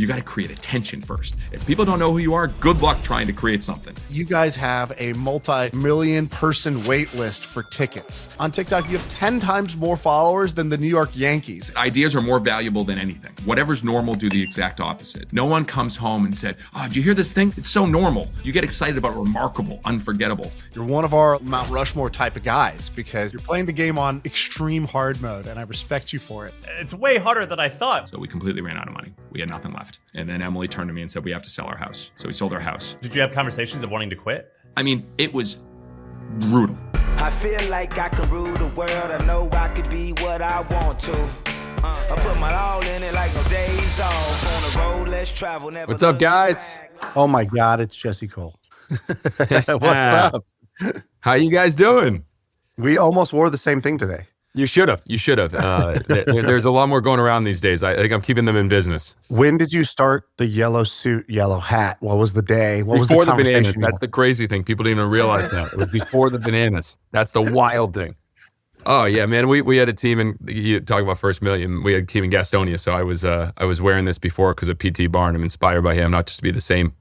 you got to create attention first. If people don't know who you are, good luck trying to create something. You guys have a multi-million person wait list for tickets. On TikTok, you have 10 times more followers than the New York Yankees. Ideas are more valuable than anything. Whatever's normal, do the exact opposite. No one comes home and said, oh, did you hear this thing? It's so normal. You get excited about remarkable, unforgettable. You're one of our Mount Rushmore type of guys because you're playing the game on extreme hard mode, and I respect you for it. It's way harder than I thought. So we completely ran out of money. We had nothing left. And then Emily turned to me and said, we have to sell our house. So we sold our house. Did you have conversations of wanting to quit? I mean, it was brutal. I feel like I could rule the world. I know I could be what I want to. I put my all in it like no days off. On the road, let's travel. Never What's up, guys? Oh my God, it's Jesse Cole. What's up? How you guys doing? We almost wore the same thing today. You should have. You should have. There's a lot more going around these days. I think I'm keeping them in business. When did you start the yellow suit, yellow hat? What was the day? What Before was the the bananas. That's the crazy thing. People didn't even realize that. It was before the bananas. That's the wild thing. Oh yeah, man. We had a team, and you talk about First Million. We had a team in Gastonia, so I was wearing this before because of PT Barnum, inspired by him, not just to be the same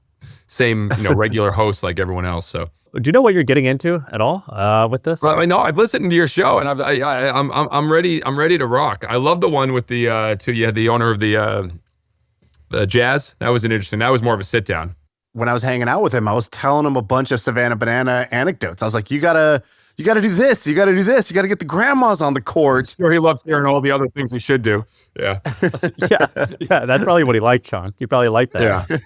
regular host like everyone else. So. Do you know what you're getting into at all with this? Well, I know I've listened to your show, and I'm ready. I'm ready to rock. I love the one with the the owner of the Jazz. That was interesting. That was more of a sit down. When I was hanging out with him, I was telling him a bunch of Savannah Banana anecdotes. I was like, you gotta do this. You gotta do this. You gotta get the grandmas on the court. Sure, he loves hearing all the other things he should do. Yeah. yeah. That's probably what he liked, Shaan. He probably liked that. Yeah.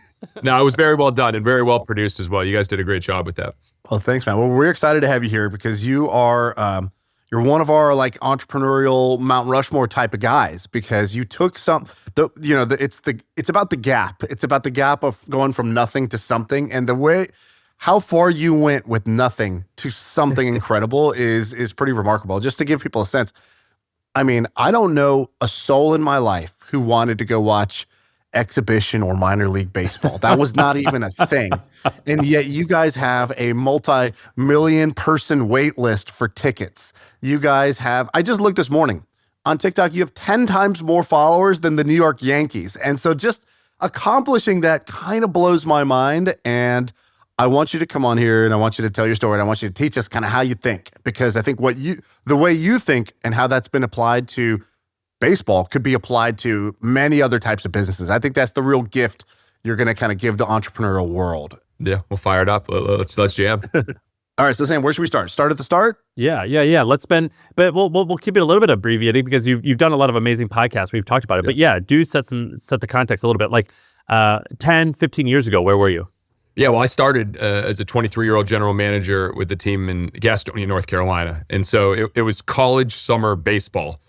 No, it was very well done and very well produced as well. You guys did a great job with that. Well, thanks, man. Well, we're excited to have you here because you are you're one of our like entrepreneurial Mount Rushmore type of guys because you took it's about the gap. It's about the gap of going from nothing to something, and the way how far you went with nothing to something incredible is pretty remarkable. Just to give people a sense, I mean, I don't know a soul in my life who wanted to go watch exhibition or minor league baseball. That was not even a thing. And yet you guys have a multi-million person wait list for tickets. You guys have, I just looked this morning on TikTok, you have 10 times more followers than the New York Yankees. And so just accomplishing that kind of blows my mind. And I want you to come on here and I want you to tell your story and I want you to teach us kind of how you think, because I think the way you think and how that's been applied to baseball could be applied to many other types of businesses. I think that's the real gift you're going to kind of give the entrepreneurial world. Yeah, we'll fire it up. Let's jam. All right, so Sam, where should we start? Start at the start? Yeah. Let's spend, but we'll keep it a little bit abbreviated because you've done a lot of amazing podcasts. We've talked about it, but yeah, do set the context a little bit. Like 10, 15 years ago, where were you? Yeah, well, I started as a 23-year-old general manager with the team in Gastonia, North Carolina, and so it was college summer baseball.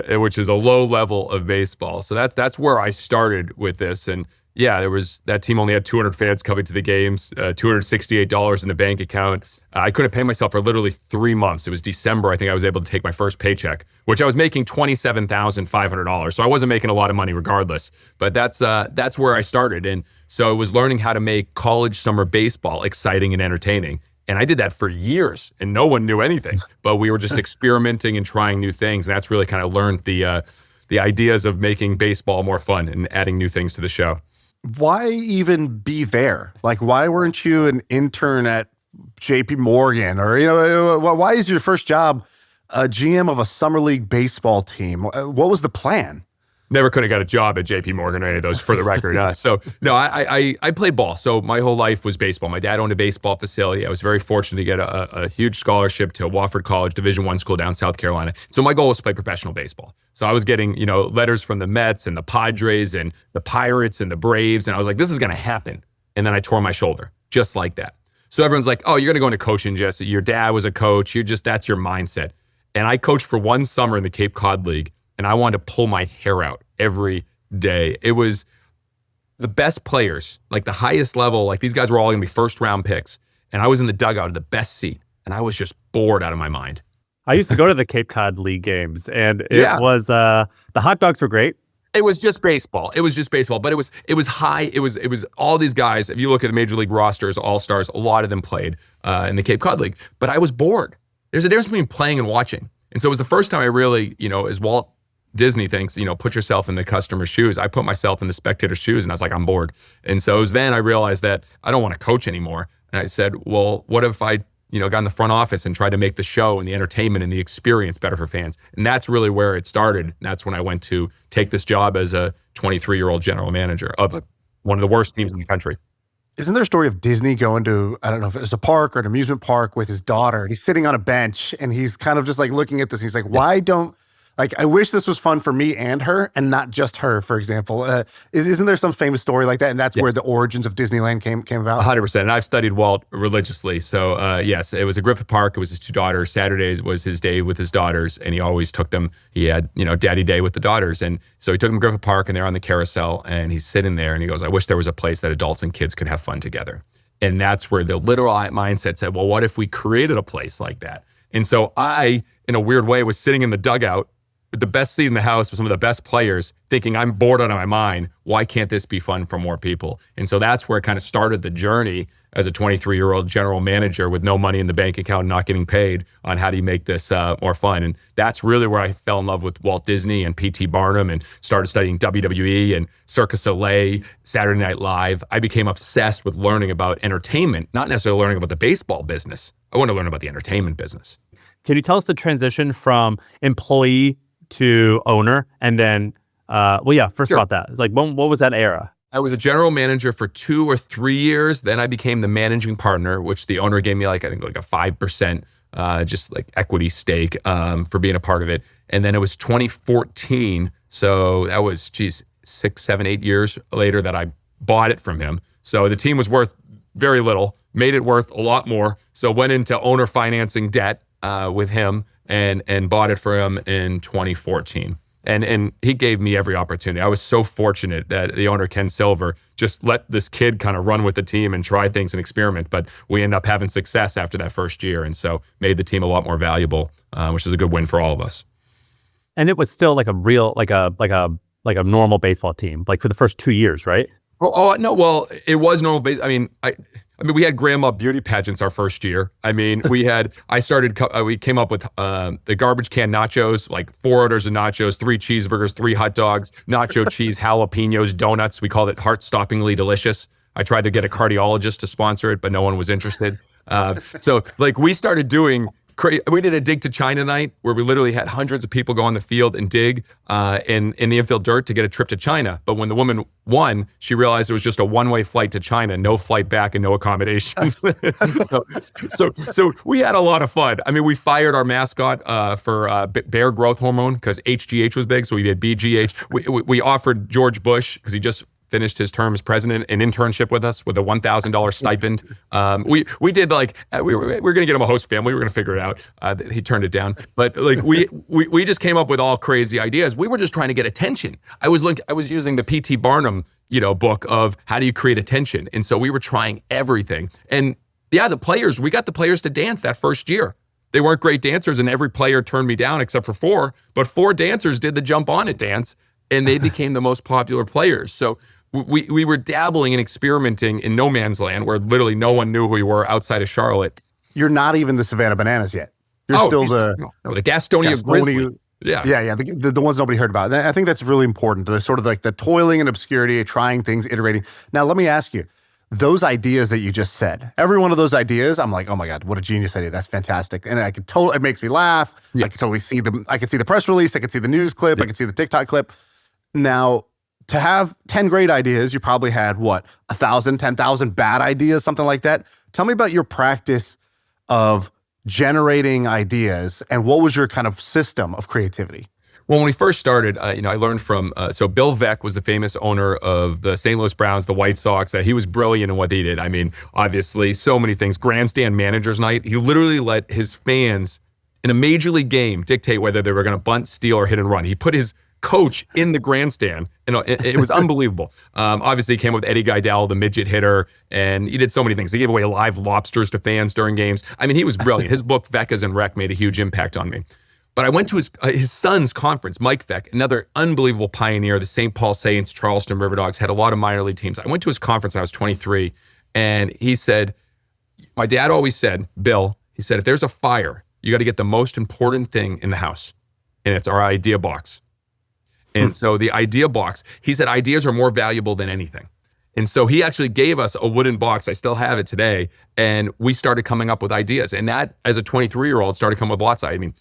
Which is a low level of baseball. So that's where I started with this. And yeah, that team only had 200 fans coming to the games, $268 in the bank account. I couldn't pay myself for literally 3 months. It was December. I think I was able to take my first paycheck, which I was making $27,500. So I wasn't making a lot of money regardless, but that's where I started. And so I was learning how to make college summer baseball exciting and entertaining. And I did that for years and no one knew anything, but we were just experimenting and trying new things. And that's really kind of learned the ideas of making baseball more fun and adding new things to the show. Why even be there? Like, why weren't you an intern at JP Morgan or, why is your first job a GM of a summer league baseball team? What was the plan? Never could have got a job at JP Morgan or any of those, for the record. I played ball. So my whole life was baseball. My dad owned a baseball facility. I was very fortunate to get a huge scholarship to Wofford College, Division I school down South Carolina. So my goal was to play professional baseball. So I was getting, letters from the Mets and the Padres and the Pirates and the Braves. And I was like, this is going to happen. And then I tore my shoulder just like that. So everyone's like, oh, you're going to go into coaching, Jesse. Your dad was a coach. That's your mindset. And I coached for one summer in the Cape Cod League. And I wanted to pull my hair out every day. It was the best players, like the highest level, like these guys were all going to be first round picks. And I was in the dugout at the best seat. And I was just bored out of my mind. I used to go to the Cape Cod League games and it was, the hot dogs were great. It was just baseball. But it was high. It was all these guys. If you look at the major league rosters, all-stars, a lot of them played in the Cape Cod League. But I was bored. There's a difference between playing and watching. And so it was the first time I really, as Walt Disney thinks, put yourself in the customer's shoes. I put myself in the spectator's shoes and I was like, I'm bored. And so it was then I realized that I don't want to coach anymore. And I said, well, what if I, got in the front office and tried to make the show and the entertainment and the experience better for fans? And that's really where it started. And that's when I went to take this job as a 23-year-old general manager of one of the worst teams in the country. Isn't there a story of Disney going to, I don't know if it was a park or an amusement park with his daughter, and he's sitting on a bench and he's kind of just like looking at this. He's like, why don't, I wish this was fun for me and her and not just her, for example. Isn't there some famous story like that? And that's where the origins of Disneyland came about? 100%. And I've studied Walt religiously. So yes, it was a Griffith Park. It was his two daughters. Saturdays was his day with his daughters. And he always took them. He had, daddy day with the daughters. And so he took them to Griffith Park and they're on the carousel and he's sitting there and he goes, I wish there was a place that adults and kids could have fun together. And that's where the literal mindset said, well, what if we created a place like that? And so I, in a weird way, was sitting in the dugout with the best seat in the house with some of the best players, thinking I'm bored out of my mind. Why can't this be fun for more people? And so that's where it kind of started the journey as a 23-year-old general manager with no money in the bank account, not getting paid, on how do you make this more fun. And that's really where I fell in love with Walt Disney and P.T. Barnum and started studying WWE and Cirque du Soleil, Saturday Night Live. I became obsessed with learning about entertainment, not necessarily learning about the baseball business. I want to learn about the entertainment business. Can you tell us the transition from employee to owner? And then, first Sure. about that. It's like, what was that era? I was a general manager for 2 or 3 years. Then I became the managing partner, which the owner gave me I think a 5% just like equity stake for being a part of it. And then it was 2014. So that was, 6, 7, 8 years later that I bought it from him. So the team was worth very little, made it worth a lot more. So went into owner financing debt with him and bought it for him in 2014. And he gave me every opportunity. I was so fortunate that the owner, Ken Silver, just let this kid kind of run with the team and try things and experiment. But we ended up having success after that first year. And so made the team a lot more valuable, which is a good win for all of us. And it was still like a real, like a normal baseball team, like for the first 2 years, right? Well, it was normal. I mean, we had grandma beauty pageants our first year. We came up with the garbage can nachos, like 4 orders of nachos, 3 cheeseburgers, 3 hot dogs, nacho cheese, jalapenos, donuts. We called it heart-stoppingly delicious. I tried to get a cardiologist to sponsor it, but no one was interested. We started doing we did a dig to China night where we literally had hundreds of people go on the field and dig in the infield dirt to get a trip to China. But when the woman won, she realized it was just a one-way flight to China, no flight back and no accommodations. so we had a lot of fun. We fired our mascot for bear growth hormone because HGH was big, so we did BGH. We offered George Bush, because he just finished his term as president, an internship with us with a $1,000 stipend. We did we were going to get him a host family. We were going to figure it out. He turned it down. But we just came up with all crazy ideas. We were just trying to get attention. I was using the P.T. Barnum, book of how do you create attention. And so we were trying everything. And we got the players to dance that first year. They weren't great dancers and every player turned me down except for 4, but 4 dancers did the jump on it dance and they became the most popular players. So we were dabbling and experimenting in no man's land where literally no one knew who we were outside of Charlotte. You're not even the Savannah Bananas yet. You're still the Gastonia Grizzly. Yeah. The ones nobody heard about. And I think that's really important. The sort of like the toiling and obscurity, trying things, iterating. Now, let me ask you, those ideas that you just said, every one of those ideas, I'm like, oh my God, what a genius idea. That's fantastic. And it makes me laugh. Yeah. I can totally see I can see the press release. I can see the news clip. Yeah. I can see the TikTok clip. Now, to have 10 great ideas, you probably had 1,000, 10,000 bad ideas, something like that. Tell me about your practice of generating ideas and what was your kind of system of creativity? Well, when we first started, I learned from, Bill Veeck was the famous owner of the St. Louis Browns, the White Sox. He was brilliant in what he did. Obviously, so many things. Grandstand Managers Night. He literally let his fans in a major league game dictate whether they were going to bunt, steal, or hit and run. He put his coach in the grandstand. It was unbelievable. Obviously, he came up with Eddie Geidel, the midget hitter, and he did so many things. He gave away live lobsters to fans during games. He was brilliant. His book, Veeck and Wreck, made a huge impact on me. But I went to his son's conference, Mike Veeck, another unbelievable pioneer. The St. Paul Saints, Charleston River Dogs, had a lot of minor league teams. I went to his conference when I was 23, and he said, my dad always said, Bill, he said, if there's a fire, you got to get the most important thing in the house, and it's our idea box. And so the idea box, he said ideas are more valuable than anything. And so he actually gave us a wooden box. I still have it today. And we started coming up with ideas. And that, as a 23-year-old, started coming up with lots of, I mean,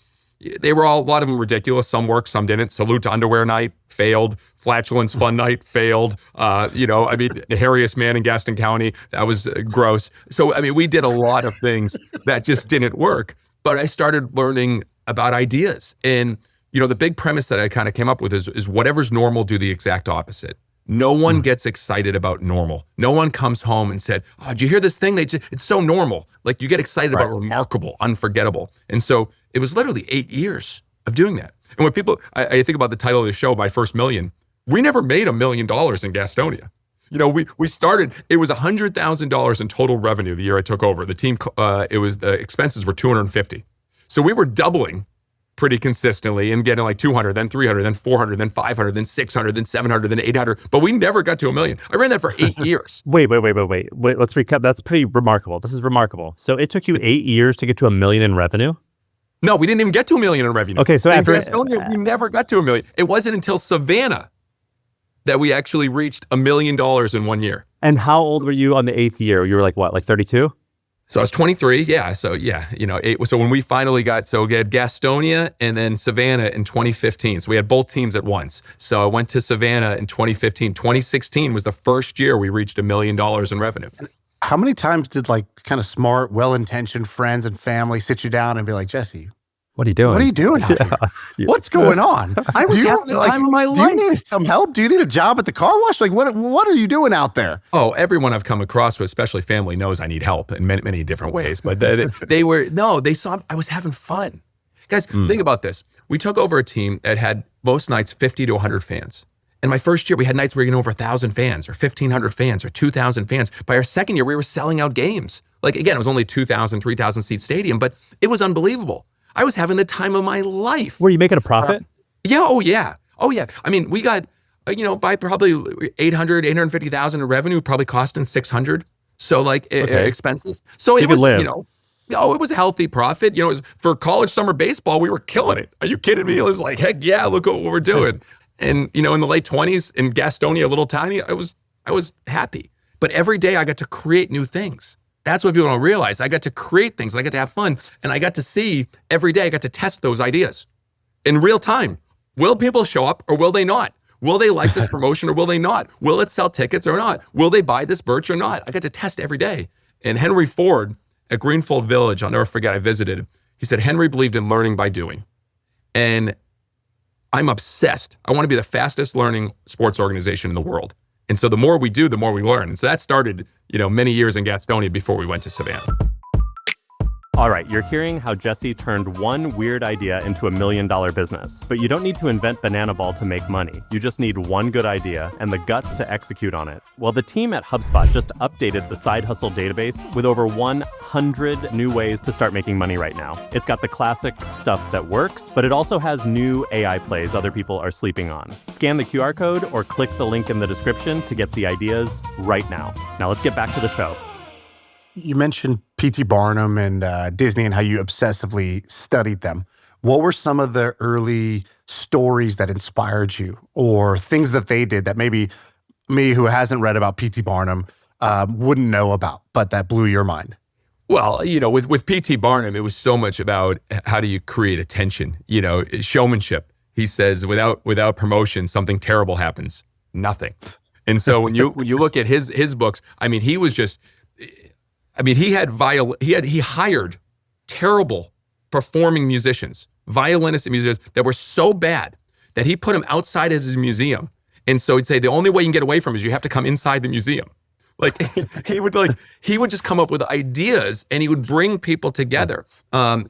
they were all, a lot of them ridiculous. Some worked, some didn't. Salute to Underwear Night, failed. Flatulence Fun Night, failed. The hairiest man in Gaston County, that was gross. So, I mean, we did a lot of things that just didn't work. But I started learning about ideas. And, the big premise that I kind of came up with is whatever's normal, do the exact opposite. No one gets excited about normal. No one comes home and said, oh, did you hear this thing? It's so normal. Like, you get excited about remarkable, unforgettable. And so it was literally 8 years of doing that. And when people, I think about the title of the show, My First Million, we never made $1 million in Gastonia. We started, it was $100,000 in total revenue the year I took over. The team, the expenses were $250. So we were doubling pretty consistently and getting like 200, then 300, then 400, then 500, then 600, then 700, then 800. But we never got to $1 million. I ran that for 8 years. Wait. Let's recap. That's pretty remarkable. This is remarkable. So it took you 8 years to get to $1 million in revenue? No, we didn't even get to $1 million in revenue. Okay, so after Gastonia, we never got to $1 million. It wasn't until Savannah that we actually reached $1 million in 1 year. And how old were you on the 8th year? You were like what, like 32? So I was 23. Yeah. So yeah, so when we finally we had Gastonia and then Savannah in 2015. So we had both teams at once. So I went to Savannah in 2015. 2016 was the first year we reached $1 million in revenue. How many times did kind of smart, well-intentioned friends and family sit you down and be like, Jesse, what are you doing? What are you doing out here? Yeah. What's going on? I was having the time of my life. Do you need some help? Do you need a job at the car wash? Like, what are you doing out there? Oh, everyone I've come across, especially family, knows I need help in many, many different ways. But they saw I was having fun. Guys, think about this. We took over a team that had most nights 50 to 100 fans. In my first year, we had nights where we were getting over 1,000 fans or 1,500 fans or 2,000 fans. By our second year, we were selling out games. Like, again, it was only 2,000, 3,000 seat stadium, but it was unbelievable. I was having the time of my life. Were you making a profit? Yeah. Oh, yeah. I mean, we got, by probably 850,000 in revenue, probably costing 600. So expenses. So it was, it was a healthy profit. It was, for college summer baseball, we were killing it. Are you kidding me? It was like, heck yeah, look at what we're doing. And, in the late 20s in Gastonia, a little tiny, I was happy. But every day I got to create new things. That's what people don't realize. I got to create things, and I got to have fun, and I got to see every day, I got to test those ideas in real time. Will people show up or will they not? Will they like this promotion or will they not? Will it sell tickets or not? Will they buy this birch or not? I got to test every day. And Henry Ford at Greenfield Village, I'll never forget, I visited, he said, Henry believed in learning by doing. And I'm obsessed. I want to be the fastest learning sports organization in the world. And so the more we do, the more we learn. And so that started, many years in Gastonia before we went to Savannah. All right, you're hearing how Jesse turned one weird idea into $1 million business. But you don't need to invent Banana Ball to make money. You just need one good idea and the guts to execute on it. Well, the team at HubSpot just updated the Side Hustle database with over 100 new ways to start making money right now. It's got the classic stuff that works, but it also has new AI plays other people are sleeping on. Scan the QR code or click the link in the description to get the ideas right now. Now let's get back to the show. You mentioned P.T. Barnum and Disney and how you obsessively studied them. What were some of the early stories that inspired you or things that they did that maybe me, who hasn't read about P.T. Barnum, wouldn't know about, but that blew your mind? Well, with P.T. Barnum, it was so much about how do you create attention, showmanship. He says, without promotion, something terrible happens. Nothing. And so when you look at his books, I mean, he was just... he hired terrible performing musicians, violinists and musicians that were so bad that he put them outside of his museum. And so he'd say, the only way you can get away from it is you have to come inside the museum. Like he would just come up with ideas and he would bring people together.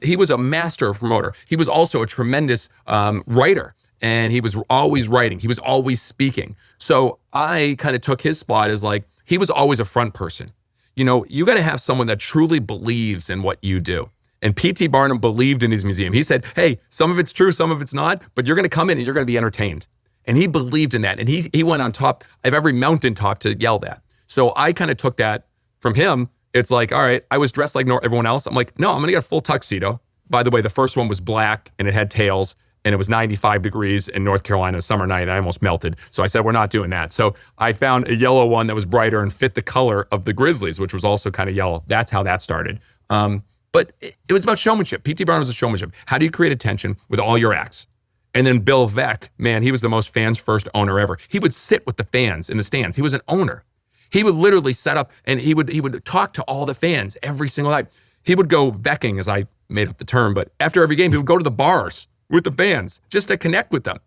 He was a master of promoter. He was also a tremendous writer. And he was always writing. He was always speaking. So I kind of took his spot as he was always a front person. You got to have someone that truly believes in what you do. And P.T. Barnum believed in his museum. He said, hey, some of it's true, some of it's not, but you're going to come in and you're going to be entertained. And he believed in that. And he went on top of every mountaintop to yell that. So I kind of took that from him. It's like, all right, I was dressed like everyone else. I'm like, no, I'm going to get a full tuxedo. By the way, the first one was black and it had tails. and it was 95 degrees in North Carolina summer night, and I almost melted. So I said, we're not doing that. So I found a yellow one that was brighter and fit the color of the Grizzlies, which was also kind of yellow. That's how that started. But it was about showmanship. P.T. Barnum was a showmanship. How do you create attention with all your acts? And then Bill Veeck, man, he was the most fans first owner ever. He would sit with the fans in the stands. He was an owner. He would literally set up and he would talk to all the fans every single night. He would go Veecking, as I made up the term, but after every game, he would go to the bars with the fans just to connect with them.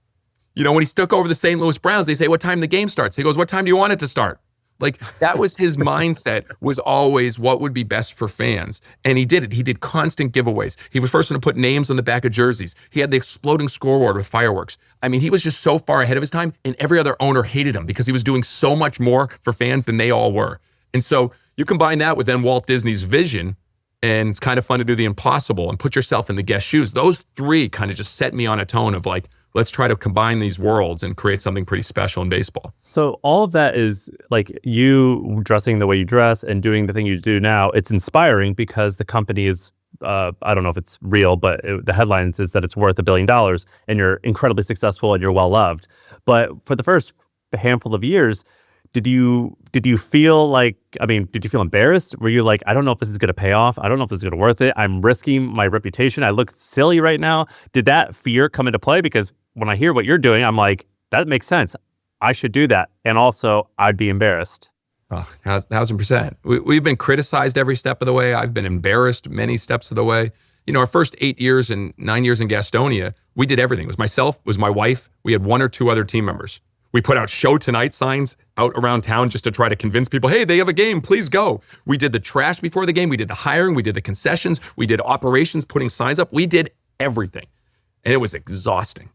You know, when he took over the St. Louis Browns, they say, what time the game starts? He goes, what time do you want it to start? Like, that was his mindset, was always what would be best for fans. And he did it. He did constant giveaways. He was first one to put names on the back of jerseys. He had the exploding scoreboard with fireworks. I mean, he was just so far ahead of his time, and every other owner hated him because he was doing so much more for fans than they all were. And so you combine that with then Walt Disney's vision, and it's kind of fun to do the impossible and put yourself in the guest shoes. Those three kind of just set me on a tone of like, let's try to combine these worlds and create something pretty special in baseball. So all of that is like you dressing the way you dress and doing the thing you do now. It's inspiring because the company is, I don't know if it's real, but the headline is that it's worth $1 billion and you're incredibly successful and you're well loved. But for the first handful of years, did you feel like, did you feel embarrassed? Were you like, I don't know if this is going to pay off. I don't know if this is going to worth it. I'm risking my reputation. I look silly right now. Did that fear come into play? Because when I hear what you're doing, I'm like, that makes sense. I should do that. And also, I'd be embarrassed. Oh, 1,000%. We've been criticized every step of the way. I've been embarrassed many steps of the way. You know, our first 8 years and 9 years in Gastonia, we did everything. It was myself, it was my wife. We had 1 or 2 other team members. We put out show tonight signs out around town just to try to convince people, hey, they have a game, please go. We did the trash before the game. We did the hiring. We did the concessions. We did operations, putting signs up. We did everything. And it was exhausting.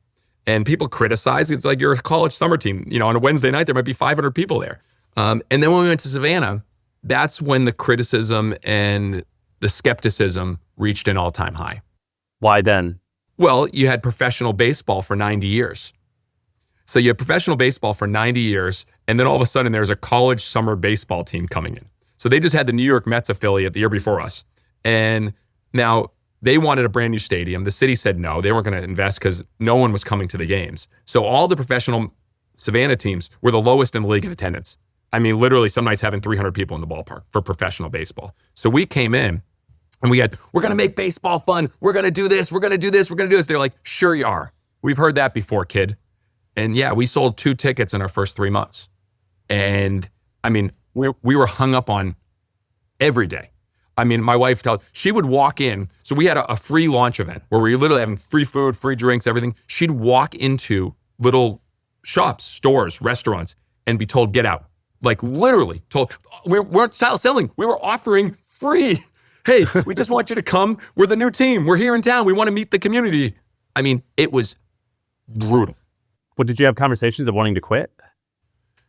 And people criticize. It's like you're a college summer team. You know, on a Wednesday night, there might be 500 people there. And then when we went to Savannah, that's when the criticism and the skepticism reached an all-time high. Why then? Well, you had professional baseball for 90 years. So you had professional baseball for 90 years, and then all of a sudden there's a college summer baseball team coming in. So they just had the New York Mets affiliate the year before us. And now they wanted a brand new stadium. The city said no, they weren't going to invest because no one was coming to the games. So all the professional Savannah teams were the lowest in the league in attendance. I mean, literally some nights having 300 people in the ballpark for professional baseball. So we came in and we're going to make baseball fun. We're going to do this. We're going to do this. We're going to do this. They're like, sure you are. We've heard that before, kid. And yeah, we sold 2 tickets in our first 3 months. And I mean, we were hung up on every day. I mean, my wife she would walk in. So we had a free launch event where we were literally having free food, free drinks, everything. She'd walk into little shops, stores, restaurants, and be told, get out. Like literally told, we weren't selling. We were offering free. Hey, we just want you to come. We're the new team. We're here in town. We want to meet the community. I mean, it was brutal. Well, did you have conversations of wanting to quit?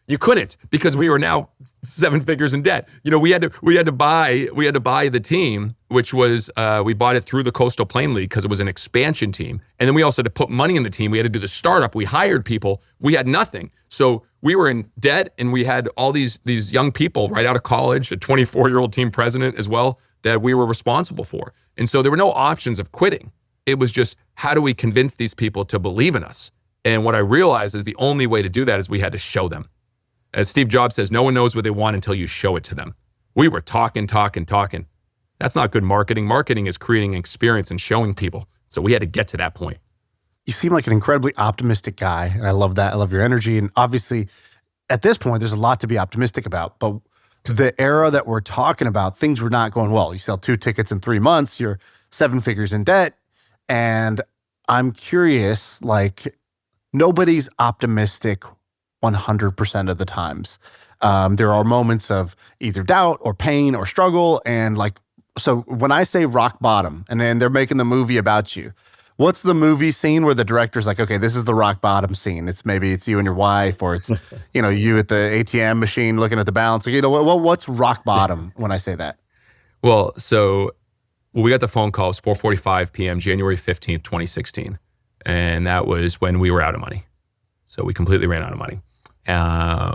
You couldn't, because we were now 7 figures in debt. You know, we had to buy the team, which was we bought it through the Coastal Plain League because it was an expansion team, and then we also had to put money in the team. We had to do the startup. We hired people. We had nothing, so we were in debt, and we had all these young people right out of college, a 24-year-old team president as well, that we were responsible for, and so there were no options of quitting. It was just, how do we convince these people to believe in us? And what I realized is the only way to do that is we had to show them. As Steve Jobs says, no one knows what they want until you show it to them. We were talking. That's not good marketing. Marketing is creating an experience and showing people. So we had to get to that point. You seem like an incredibly optimistic guy, and I love that. I love your energy. And obviously, at this point, there's a lot to be optimistic about. But the era that we're talking about, things were not going well. You sell 2 tickets in 3 months, you're 7 figures in debt. And I'm curious, like, nobody's optimistic 100% of the times. There are moments of either doubt or pain or struggle. And like, so when I say rock bottom and then they're making the movie about you, what's the movie scene where the director's like, okay, this is the rock bottom scene. Maybe it's you and your wife, or it's, you at the ATM machine looking at the balance. Like, what's rock bottom when I say that? Well, we got the phone call. It was 4:45 p.m., January 15th, 2016. And that was when we were out of money. So we completely ran out of money.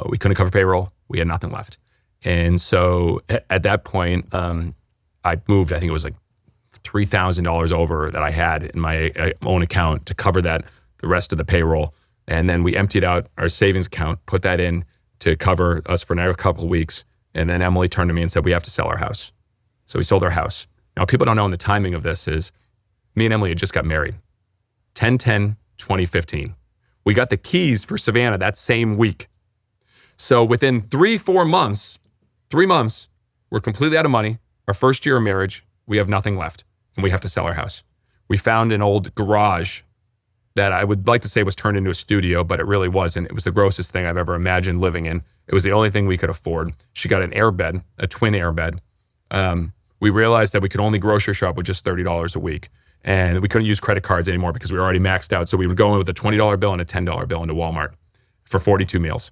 We couldn't cover payroll. We had nothing left. And so at that point, I moved, I think it was like $3,000 over that I had in my own account to cover the rest of the payroll. And then we emptied out our savings account, put that in to cover us for another couple of weeks. And then Emily turned to me and said, we have to sell our house. So we sold our house. Now, people don't know, in the timing of this is me and Emily had just got married. 10/10/2015. We got the keys for Savannah that same week. So within 3 months, we're completely out of money. Our first year of marriage, we have nothing left, and we have to sell our house. We found an old garage that I would like to say was turned into a studio, but it really wasn't. It was the grossest thing I've ever imagined living in. It was the only thing we could afford. She got an airbed, a twin airbed. We realized that we could only grocery shop with just $30 a week. And we couldn't use credit cards anymore because we were already maxed out. So we would go in with a $20 bill and a $10 bill into Walmart for 42 meals.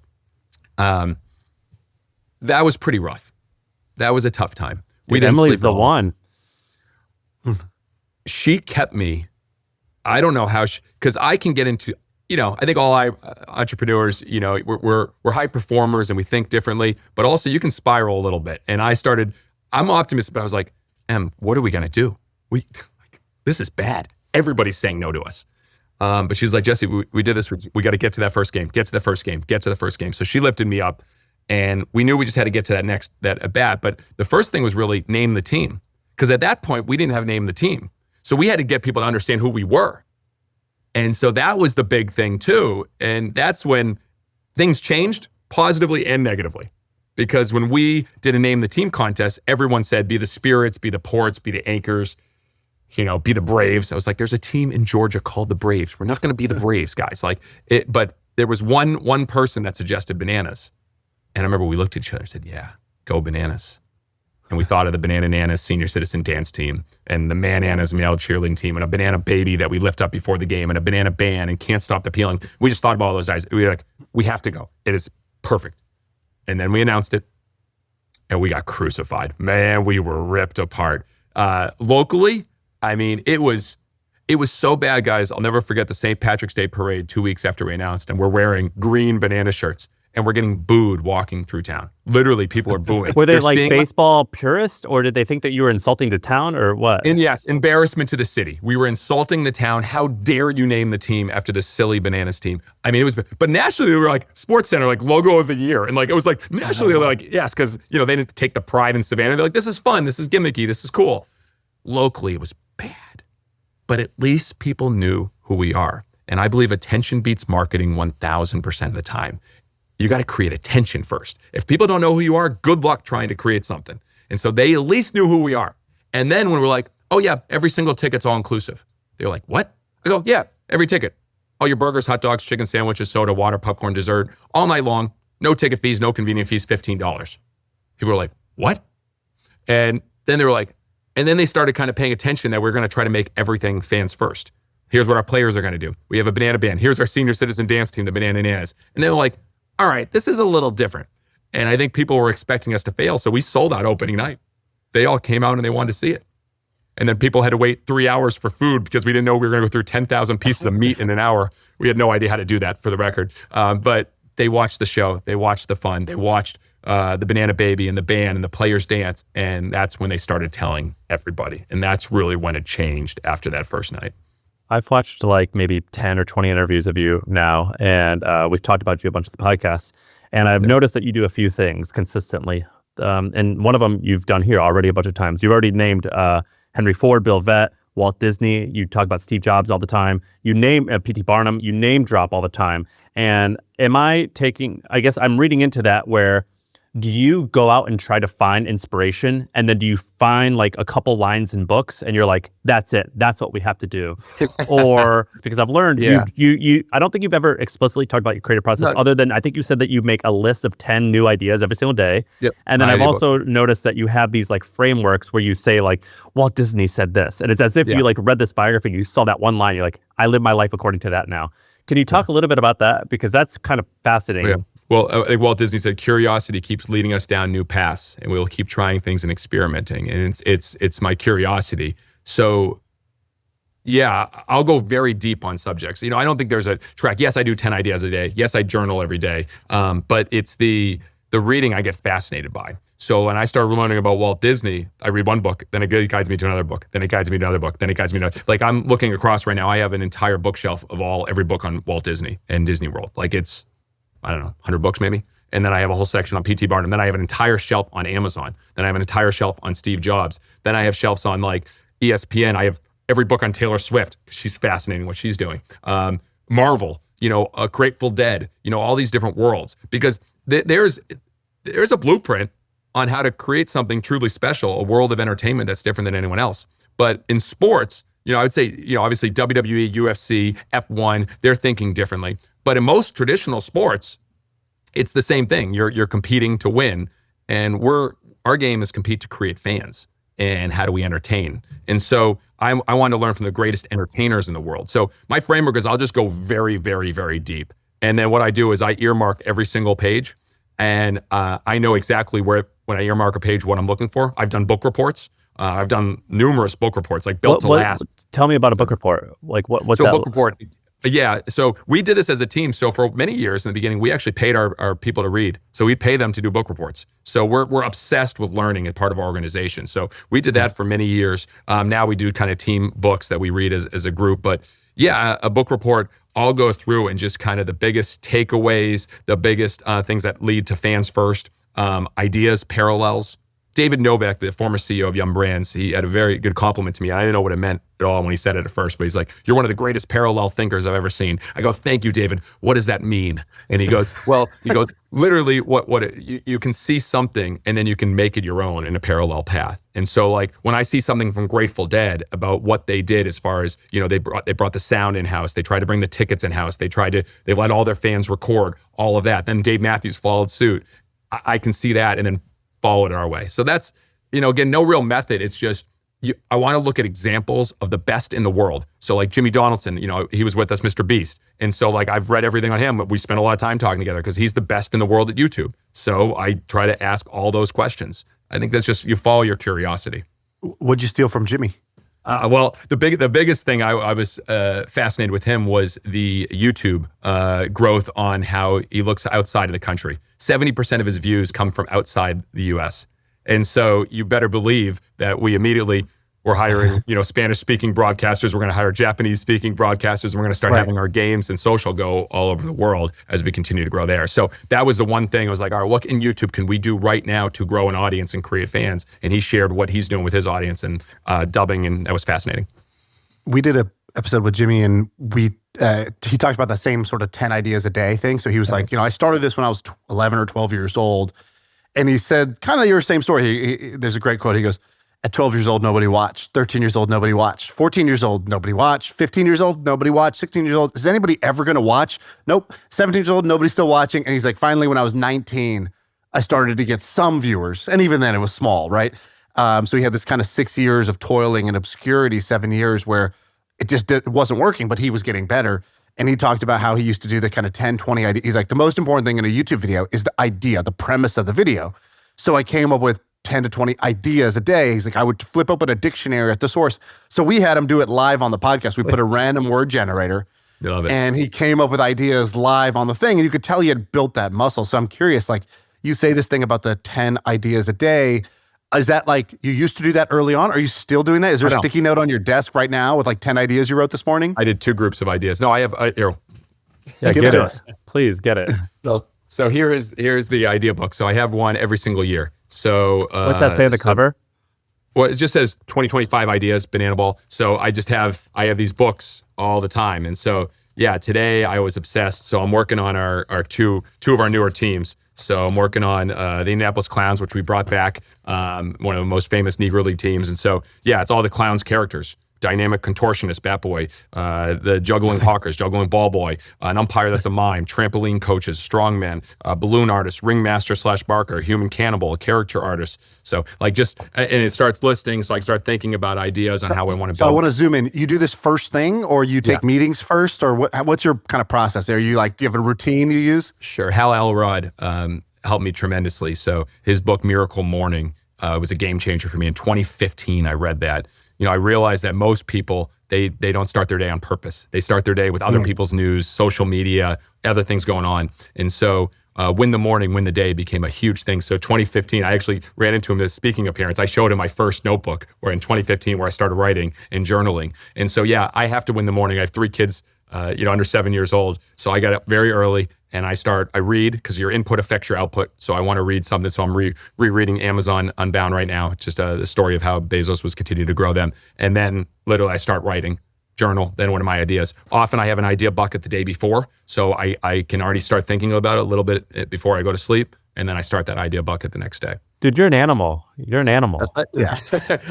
That was pretty rough. That was a tough time. Dude, Emily's the one. She kept me. I don't know how because I can get into, I think all entrepreneurs, we're high performers and we think differently, but also you can spiral a little bit. And I'm optimistic, but I was like, what are we going to do? This is bad. Everybody's saying no to us. But she's like, Jesse, we did this. We got to get to that first game, get to the first game. So she lifted me up, and we knew we just had to get to that at bat. But the first thing was really name the team. Because at that point, we didn't have name the team. So we had to get people to understand who we were. And so that was the big thing too. And that's when things changed positively and negatively. Because when we did a name the team contest, everyone said, be the Spirits, be the Ports, be the Anchors, be the Braves. I was like, there's a team in Georgia called the Braves. We're not going to be the Braves, guys. But there was one person that suggested Bananas. And I remember we looked at each other and said, yeah, go Bananas. And we thought of the Banana Nanas senior citizen dance team and the Mananas male cheerleading team and a banana baby that we lift up before the game and a banana band and Can't Stop the Peeling. We just thought about all those guys. We were like, we have to go. It is perfect. And then we announced it and we got crucified. Man, we were ripped apart. Locally, I mean, it was so bad, guys. I'll never forget the St. Patrick's Day parade 2 weeks after we announced, and we're wearing green banana shirts. And we're getting booed walking through town. Literally, people are booing. Were they like baseball purists, or did they think that you were insulting the town, or what? And yes, embarrassment to the city. We were insulting the town. How dare you name the team after this silly Bananas team? I mean, it was, but nationally, we were like Sports Center, like logo of the year. And like, it was like nationally, they're like, yes, because, they didn't take the pride in Savannah. They're like, this is fun. This is gimmicky. This is cool. Locally, it was bad. But at least people knew who we are. And I believe attention beats marketing 1000% of the time. You got to create attention first. If people don't know who you are, good luck trying to create something. And so they at least knew who we are. And then when we're like, oh yeah, every single ticket's all inclusive. They're like, what? I go, yeah, every ticket. All your burgers, hot dogs, chicken sandwiches, soda, water, popcorn, dessert, all night long. No ticket fees, no convenience fees, $15. People were like, what? And then they were like, and then they started kind of paying attention that we're going to try to make everything fans first. Here's what our players are going to do. We have a banana band. Here's our senior citizen dance team, the Banana Nanas. And they were like, all right, this is a little different. And I think people were expecting us to fail. So we sold out opening night. They all came out and they wanted to see it. And then people had to wait 3 hours for food because we didn't know we were going to go through 10,000 pieces of meat in an hour. We had no idea how to do that, for the record. But they watched the show. They watched the fun. They watched the Banana Baby and the band and the players dance. And that's when they started telling everybody. And that's really when it changed after that first night. I've watched like maybe 10 or 20 interviews of you now, and we've talked about you a bunch of the podcasts. And I've noticed that you do a few things consistently. And one of them you've done here already a bunch of times. You've already named Henry Ford, Bill Vett, Walt Disney. You talk about Steve Jobs all the time. You name P.T. Barnum. You name drop all the time. And I guess I'm reading into that where, do you go out and try to find inspiration, and then do you find like a couple lines in books and you're like, that's it, that's what we have to do? Or, because I've learned, you I don't think you've ever explicitly talked about your creative process, other than I think you said that you make a list of 10 new ideas every single day. Yep. And then I've also noticed that you have these like frameworks where you say like, Walt Disney said this. And it's as if you like read this biography, you saw that one line, you're like, I live my life according to that now. Can you talk a little bit about that? Because that's kind of fascinating. Yeah. Well, like Walt Disney said, curiosity keeps leading us down new paths, and we'll keep trying things and experimenting. And it's my curiosity. So, yeah, I'll go very deep on subjects. I don't think there's a track. Yes, I do 10 ideas a day. Yes, I journal every day. But it's the the reading I get fascinated by. So when I start learning about Walt Disney, I read one book, then it guides me to another book, then it guides me to another book, then it guides me to, like, I'm looking across right now, I have an entire bookshelf of every book on Walt Disney and Disney World. Like, it's, I don't know, 100 books maybe. And then I have a whole section on P.T. Barnum. Then I have an entire shelf on Amazon. Then I have an entire shelf on Steve Jobs. Then I have shelves on like ESPN. I have every book on Taylor Swift. She's fascinating what she's doing. Marvel, Grateful Dead, all these different worlds. Because there's a blueprint on how to create something truly special, a world of entertainment that's different than anyone else. But in sports, I would say, obviously WWE, UFC, F1, they're thinking differently. But in most traditional sports, it's the same thing. You're competing to win, and our game is compete to create fans. And how do we entertain? And so I want to learn from the greatest entertainers in the world. So my framework is I'll just go very, very, very deep. And then what I do is I earmark every single page, and I know exactly when I earmark a page what I'm looking for. I've done book reports. I've done numerous book reports, like Built to Last. Tell me about a book report. Like what's so that? Book report. Yeah, so we did this as a team. So for many years in the beginning, we actually paid our people to read. So we pay them to do book reports. So we're obsessed with learning as part of our organization. So we did that for many years. Now we do kind of team books that we read as a group. But yeah, a book report, I'll go through and just kind of the biggest takeaways, the biggest things that lead to fans first, ideas, parallels. David Novak, the former CEO of Yum Brands, he had a very good compliment to me. I didn't know what it meant at all when he said it at first, but he's like, "You're one of the greatest parallel thinkers I've ever seen." I go, "Thank you, David. What does that mean?" And he goes, literally you can see something and then you can make it your own in a parallel path. And so like when I see something from Grateful Dead about what they did as far as, they brought the sound in-house, they tried to bring the tickets in-house, they let all their fans record, all of that. Then Dave Matthews followed suit. I can see that and then follow it our way. So that's, again, no real method. It's just, I want to look at examples of the best in the world. So like Jimmy Donaldson, he was with us, MrBeast. And so like I've read everything on him. We spent a lot of time talking together because he's the best in the world at YouTube. So I try to ask all those questions. I think that's just, you follow your curiosity. What'd you steal from Jimmy? Well, the biggest thing I was fascinated with him was the YouTube growth on how he looks outside of the country. 70% of his views come from outside the U.S. And so you better believe that we immediately were hiring, Spanish-speaking broadcasters. We're going to hire Japanese-speaking broadcasters. And we're going to start having our games and social go all over the world as we continue to grow there. So that was the one thing. I was like, all right, what in YouTube can we do right now to grow an audience and create fans? And he shared what he's doing with his audience and dubbing, and that was fascinating. We did a episode with Jimmy, and he talked about the same sort of 10 ideas a day thing. So he was like, I started this when I was 11 or 12 years old. And he said, kind of your same story. There's a great quote. He goes, at 12 years old, nobody watched. 13 years old, nobody watched. 14 years old, nobody watched. 15 years old, nobody watched. 16 years old, is anybody ever going to watch? Nope. 17 years old, nobody's still watching. And he's like, finally, when I was 19, I started to get some viewers. And even then it was small, right? So he had this kind of 6 years of toiling and obscurity, 7 years where it wasn't working, but he was getting better. And he talked about how he used to do the kind of 10, 20 ideas. He's like, the most important thing in a YouTube video is the idea, the premise of the video. So I came up with 10 to 20 ideas a day. He's like, I would flip open a dictionary at the source. So we had him do it live on the podcast. We put a random word generator. Love it. And he came up with ideas live on the thing. And you could tell he had built that muscle. So I'm curious, like you say this thing about the 10 ideas a day. Is that like you used to do that early on? Are you still doing that? Is there a sticky note on your desk right now with like 10 ideas you wrote this morning? I did 2 groups of ideas. No, I have, here. Yeah, get it. Please get it. So here's the idea book. So I have one every single year. So what's that say on the cover? Well, it just says 2025 ideas, banana ball. So I have these books all the time. And so, yeah, today I was obsessed. So I'm working on our two of our newer teams. So I'm working on the Indianapolis Clowns, which we brought back, one of the most famous Negro League teams. And so, yeah, it's all the Clowns characters. Dynamic contortionist, Bat Boy, the juggling hawkers, juggling ball boy, an umpire that's a mime, trampoline coaches, strongman, balloon artist, ringmaster / Bakker, human cannibal, a character artist. So and it starts listing. So I start thinking about ideas on how I want to build. So I want to zoom in. You do this first thing, or you take meetings first, or what's your kind of process? Are you like, do you have a routine you use? Sure. Hal Elrod helped me tremendously. So his book, Miracle Morning, was a game changer for me. In 2015, I read that. I realized that most people, they don't start their day on purpose. They start their day with other people's news, social media, other things going on. And so win the morning, win the day became a huge thing. So 2015, I actually ran into him at a speaking appearance. I showed him my first notebook where in 2015 where I started writing and journaling. And so, yeah, I have to win the morning. I have 3 kids, under 7 years old. So I got up very early and I read because your input affects your output. So I want to read something. So I'm rereading Amazon Unbound right now. It's just the story of how Bezos was continuing to grow them. And then literally I start writing. Journal, then one of my ideas. Often I have an idea bucket the day before, so I can already start thinking about it a little bit before I go to sleep, and then I start that idea bucket the next day. Dude, you're an animal. You're an animal. Yeah.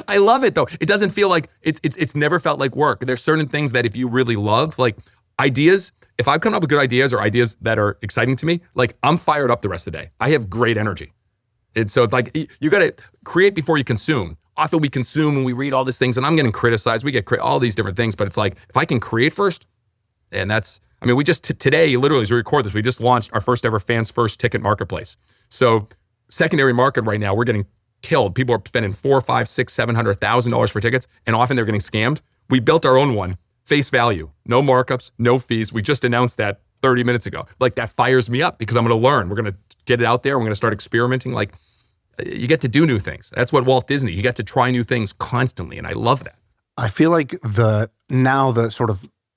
I love it though. It doesn't feel like it's never felt like work. There's certain things that if you really love, like ideas, if I've come up with good ideas or ideas that are exciting to me, like I'm fired up the rest of the day. I have great energy. And so it's like you got to create before you consume. Often we consume and we read all these things and I'm getting criticized. We get all these different things, but it's like, if I can create first, and we just, today, literally as we record this, we just launched our first ever fans first ticket marketplace. So secondary market right now, we're getting killed. People are spending $400,000, $500,000, $600,000, $700,000 for tickets, and often they're getting scammed. We built our own one, face value, no markups, no fees. We just announced that 30 minutes ago. Like that fires me up because I'm going to learn. We're going to get it out there. We're going to start experimenting. Like, you get to do new things. That's what Walt Disney, you get to try new things constantly. And I love that. I feel like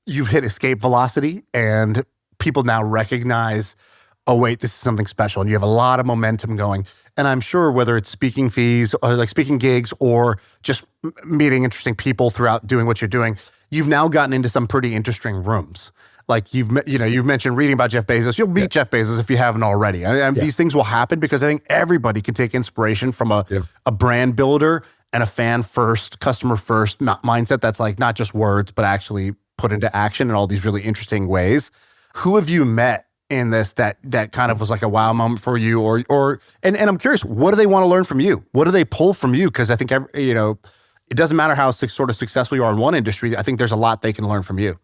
you've hit escape velocity and people now recognize, oh wait, this is something special. And you have a lot of momentum going. And I'm sure whether it's speaking fees or like speaking gigs or just meeting interesting people throughout doing what you're doing, you've now gotten into some pretty interesting rooms. Like you've mentioned reading about Jeff Bezos. You'll meet Jeff Bezos if you haven't already. These things will happen because I think everybody can take inspiration from a brand builder and a fan first, customer first mindset that's like not just words, but actually put into action in all these really interesting ways. Who have you met in this that kind of was like a wow moment for you? And I'm curious, what do they want to learn from you? What do they pull from you? Because I think, it doesn't matter how sort of successful you are in one industry. I think there's a lot they can learn from you.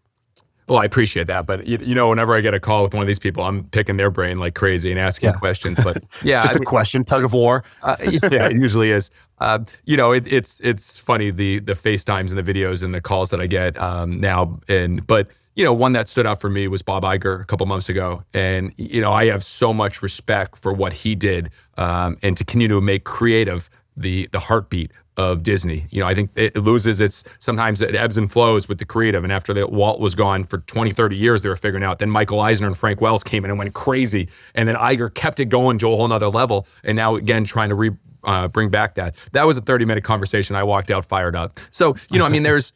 Well, I appreciate that, but whenever I get a call with one of these people, I'm picking their brain like crazy and asking questions. But yeah, it's just a question, tug of war. Yeah, it usually is. It's funny the FaceTimes and the videos and the calls that I get now. But one that stood out for me was Bob Iger a couple months ago, and I have so much respect for what he did and to continue to make creative the heartbeat of Disney. I think it loses sometimes it ebbs and flows with the creative. And after Walt was gone for 20, 30 years, they were figuring out. Then Michael Eisner and Frank Wells came in and went crazy. And then Iger kept it going to a whole nother level. And now again, trying to bring back that. That was a 30-minute conversation. I walked out fired up. So, there's,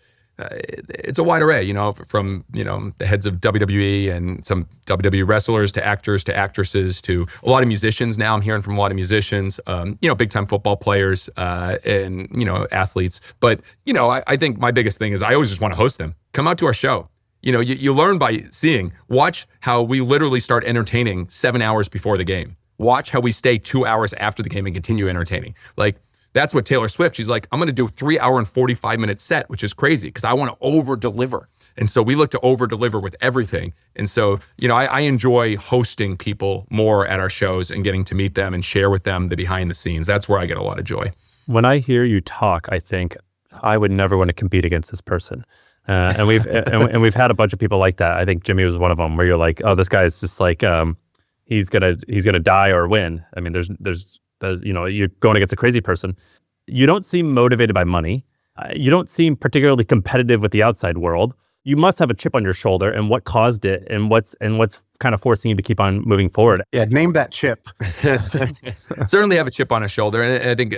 it's a wide array, from, the heads of WWE and some WWE wrestlers to actors to actresses to a lot of musicians. Now I'm hearing from a lot of musicians, big time football players and, athletes. But, I think my biggest thing is I always just want to host them. Come out to our show. You learn by watch how we literally start entertaining 7 hours before the game. Watch how we stay 2 hours after the game and continue entertaining. Like, that's what Taylor Swift, she's like, I'm going to do a 3-hour and 45-minute set, which is crazy because I want to over deliver. And so we look to over deliver with everything. And so, I enjoy hosting people more at our shows and getting to meet them and share with them the behind the scenes. That's where I get a lot of joy. When I hear you talk, I think I would never want to compete against this person. And we've we've had a bunch of people like that. I think Jimmy was one of them where you're like, oh, this guy's just like, he's gonna die or win. I mean, there's you're going against a crazy person. You don't seem motivated by money. You don't seem particularly competitive with the outside world. You must have a chip on your shoulder, and what caused it, and what's kind of forcing you to keep on moving forward. Yeah, name that chip. Certainly have a chip on a shoulder, and I think,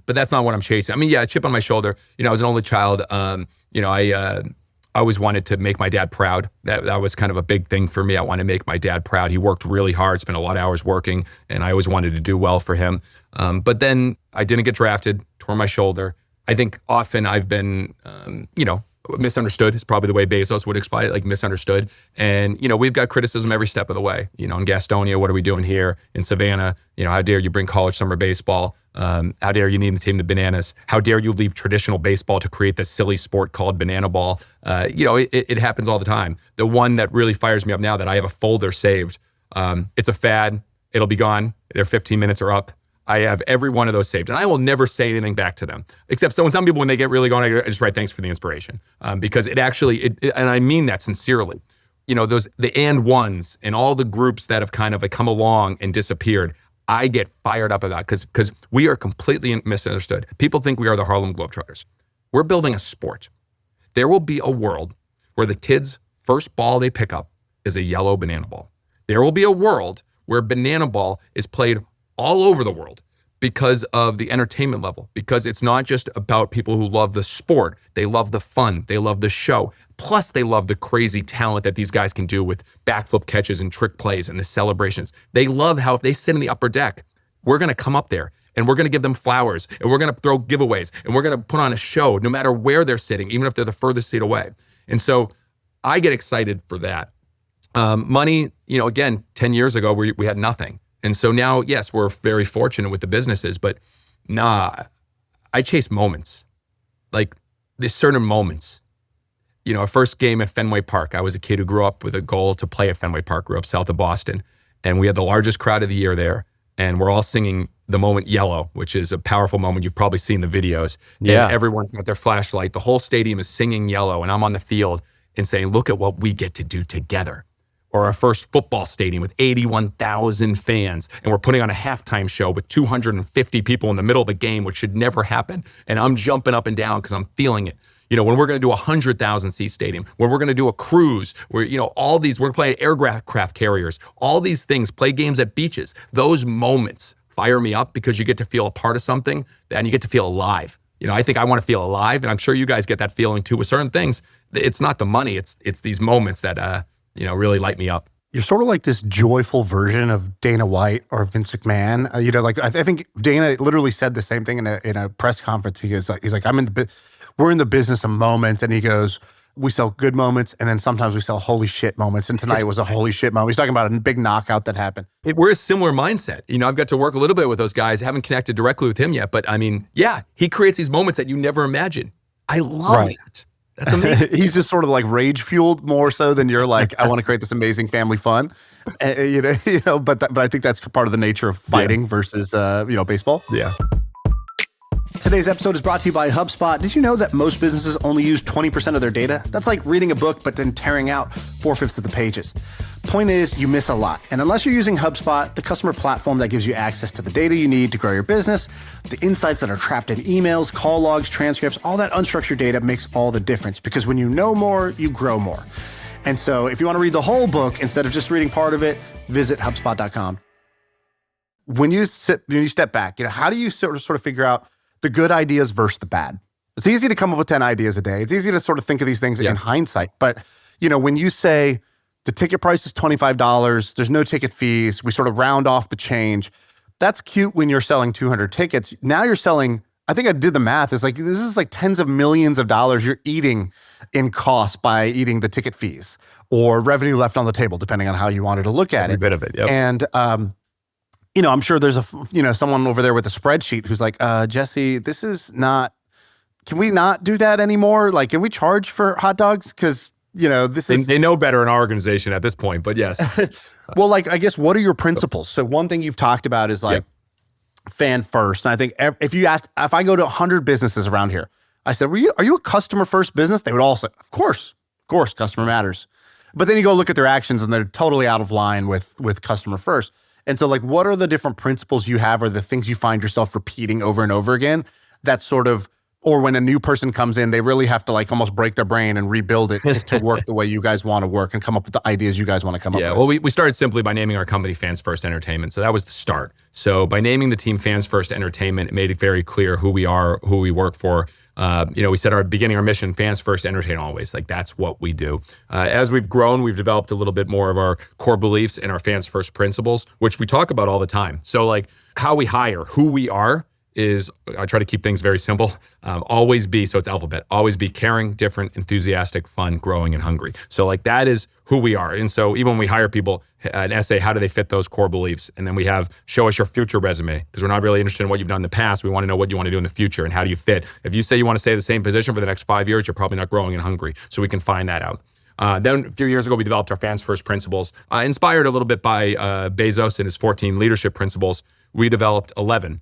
but that's not what I'm chasing. I mean, yeah, a chip on my shoulder. I was an only child. I always wanted to make my dad proud. That was kind of a big thing for me. I wanted to make my dad proud. He worked really hard, spent a lot of hours working, and I always wanted to do well for him. But then I didn't get drafted, tore my shoulder. I think often I've been, misunderstood is probably the way Bezos would explain it, like misunderstood. And, we've got criticism every step of the way. In Gastonia, what are we doing here? In Savannah, how dare you bring college summer baseball? How dare you name the team the Bananas? How dare you leave traditional baseball to create this silly sport called banana ball? It happens all the time. The one that really fires me up now that I have a folder saved, it's a fad. It'll be gone. Their 15 minutes are up. I have every one of those saved, and I will never say anything back to them. Except some people, when they get really going, I just write thanks for the inspiration, because it actually, and I mean that sincerely. those, the and ones and all the groups that have kind of come along and disappeared, I get fired up about because we are completely misunderstood. People think we are the Harlem Globetrotters. We're building a sport. There will be a world where the kids' first ball they pick up is a yellow banana ball. There will be a world where banana ball is played all over the world because of the entertainment level, because it's not just about people who love the sport. They love the fun. They love the show. Plus, they love the crazy talent that these guys can do with backflip catches and trick plays and the celebrations. They love how if they sit in the upper deck, we're going to come up there and we're going to give them flowers and we're going to throw giveaways and we're going to put on a show no matter where they're sitting, even if they're the furthest seat away. And so I get excited for that. Money, again, 10 years ago, we had nothing. And so now, yes, we're very fortunate with the businesses, but I chase moments. Like there's certain moments. Our first game at Fenway Park, I was a kid who grew up with a goal to play at Fenway Park, grew up south of Boston. And we had the largest crowd of the year there. And we're all singing the moment Yellow, which is a powerful moment. You've probably seen the videos. Yeah. And everyone's got their flashlight. The whole stadium is singing Yellow. And I'm on the field and saying, look at what we get to do together. Or our first football stadium with 81,000 fans. And we're putting on a halftime show with 250 people in the middle of the game, which should never happen. And I'm jumping up and down because I'm feeling it. When we're going to do a 100,000 seat stadium, when we're going to do a cruise, where, all these, we're playing aircraft carriers, all these things, play games at beaches. Those moments fire me up because you get to feel a part of something and you get to feel alive. I think I want to feel alive, and I'm sure you guys get that feeling too with certain things. It's not the money, it's these moments that, really light me up. You're sort of like this joyful version of Dana White or Vince McMahon. I think Dana literally said the same thing in a press conference. He's like, we're in the business of moments, and he goes, we sell good moments, and then sometimes we sell holy shit moments. And tonight was a holy shit moment. He's talking about a big knockout that happened. We're a similar mindset. I've got to work a little bit with those guys. Haven't connected directly with him yet, but he creates these moments that you never imagine. I love it. That's amazing. He's just sort of like rage fueled more so than you're like, I want to create this amazing family fun. But I think that's part of the nature of fighting versus baseball. Yeah. Today's episode is brought to you by HubSpot. Did you know that most businesses only use 20% of their data? That's like reading a book, but then tearing out 4/5 of the pages. Point is, you miss a lot. And unless you're using HubSpot, the customer platform that gives you access to the data you need to grow your business, the insights that are trapped in emails, call logs, transcripts, all that unstructured data makes all the difference. Because when you know more, you grow more. And so if you want to read the whole book instead of just reading part of it, visit HubSpot.com. When you step back, how do you sort of figure out the good ideas versus the bad? It's easy to come up with 10 ideas a day. It's easy to sort of think of these things in hindsight. But, when you say the ticket price is $25, there's no ticket fees, we sort of round off the change. That's cute when you're selling 200 tickets. Now you're selling, I think I did the math, this is like tens of millions of dollars you're eating in cost by eating the ticket fees or revenue left on the table, depending on how you wanted to look at it. Every bit of it, yep. And, I'm sure there's someone over there with a spreadsheet who's like, Jesse, this is not, can we not do that anymore? Like, can we charge for hot dogs? Because, this is. They know better in our organization at this point, but yes. Well, I guess, what are your principles? So one thing you've talked about is fan first. And I think if I go to 100 businesses around here, I said, are you a customer first business? They would all say, of course, customer matters. But then you go look at their actions and they're totally out of line with customer first. And so what are the different principles you have or the things you find yourself repeating over and over again that sort of, or when a new person comes in, they really have to almost break their brain and rebuild it to work the way you guys want to work and come up with the ideas you guys want to come up with? Yeah, well, we started simply by naming our company Fans First Entertainment. So that was the start. So by naming the team Fans First Entertainment, it made it very clear who we are, who we work for. We said our mission, fans first, entertain always. That's what we do. As we've grown, we've developed a little bit more of our core beliefs and our fans first principles, which we talk about all the time. So how we hire, who we are is, I try to keep things very simple. Always be, so it's alphabet, always be caring, different, enthusiastic, fun, growing, and hungry. So that is who we are. And so even when we hire people, an essay, how do they fit those core beliefs? And then we have, show us your future resume, because we're not really interested in what you've done in the past. We want to know what you want to do in the future and how do you fit. If you say you want to stay in the same position for the next 5 years, you're probably not growing and hungry. So we can find that out. Then a few years ago, we developed our Fans First principles, inspired a little bit by Bezos and his 14 leadership principles. We developed 11.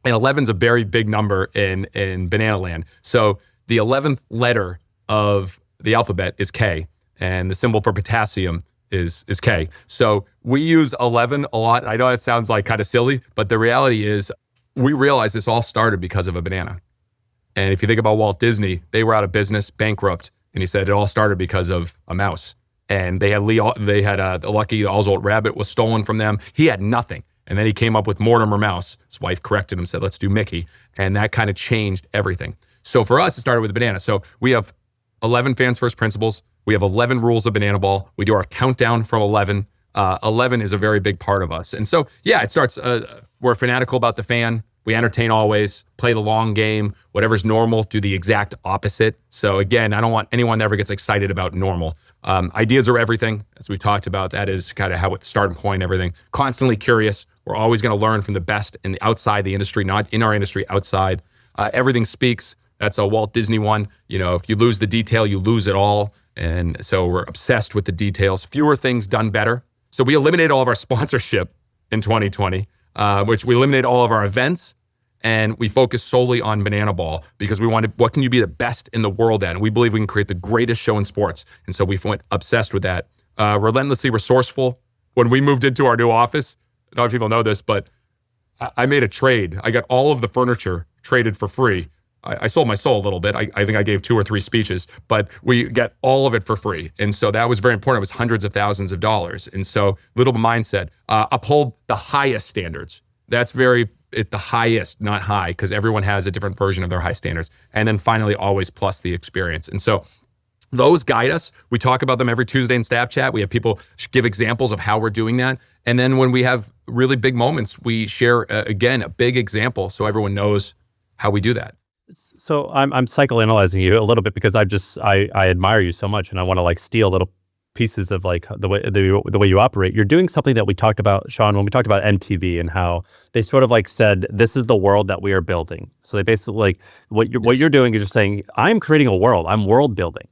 And 11's a very big number in banana land. So the 11th letter of the alphabet is K. and the symbol for potassium is K. So we use 11 a lot. I know it sounds like kind of silly, but the reality is we realized this all started because of a banana. And if you think about Walt Disney, they were out of business, bankrupt, and he said it all started because of a mouse. And they had a lucky Oswald rabbit was stolen from them. He had nothing. And then he came up with Mortimer Mouse. His wife corrected him, said, let's do Mickey. And that kind of changed everything. So for us, it started with a banana. So we have 11 fans first principles. We have 11 rules of Banana Ball. We do our countdown from 11. 11 is a very big part of us. And so, yeah, it starts, we're fanatical about the fan. We entertain always, play the long game. Whatever's normal, do the exact opposite. So again, I don't want anyone that ever gets excited about normal. Ideas are everything, as we talked about. That is kind of how it starting point, everything. Constantly curious. We're always going to learn from the best in the outside the industry, not in our industry, outside. Everything speaks. That's a Walt Disney one. You know, if you lose the detail, you lose it all. And so we're obsessed with the details. Fewer things done better. So we eliminated all of our sponsorship in 2020, which we eliminated all of our events. And we focused solely on Banana Ball because we wanted, what can you be the best in the world at? And we believe we can create the greatest show in sports. And so we went obsessed with that. Relentlessly resourceful. When we moved into our new office, a lot of people know this, but I made a trade. I got all of the furniture traded for free. I sold my soul a little bit. I think I gave 2 or 3 speeches, but we got all of it for free. And so that was very important. It was hundreds of thousands of dollars. And so little mindset, uphold the highest standards. That's it's the highest, not high, because everyone has a different version of their high standards. And then finally, always plus the experience. And so those guide us. We talk about them every Tuesday in staff chat. We have people give examples of how we're doing that. And then when we have really big moments, we share, again, a big example so everyone knows how we do that. So I'm psychoanalyzing you a little bit because I admire you so much, and I want to like steal little pieces of like the way you operate. You're doing something that we talked about, Shaan, when we talked about MTV and how they sort of like said, this is the world that we are building. So they basically like what you're doing is just saying, I'm creating a world. I'm world building.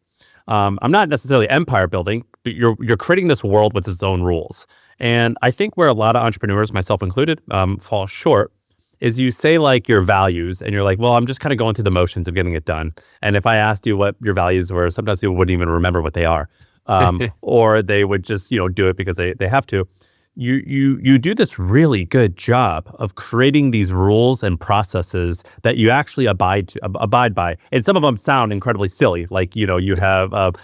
I'm not necessarily empire building, but you're creating this world with its own rules. And I think where a lot of entrepreneurs, myself included, fall short is you say like your values and you're like, well, I'm just kind of going through the motions of getting it done. And if I asked you what your values were, sometimes people wouldn't even remember what they are. Or they would just, do it because they have to. You do this really good job of creating these rules and processes that you actually abide by. And some of them sound incredibly silly. Like, you have,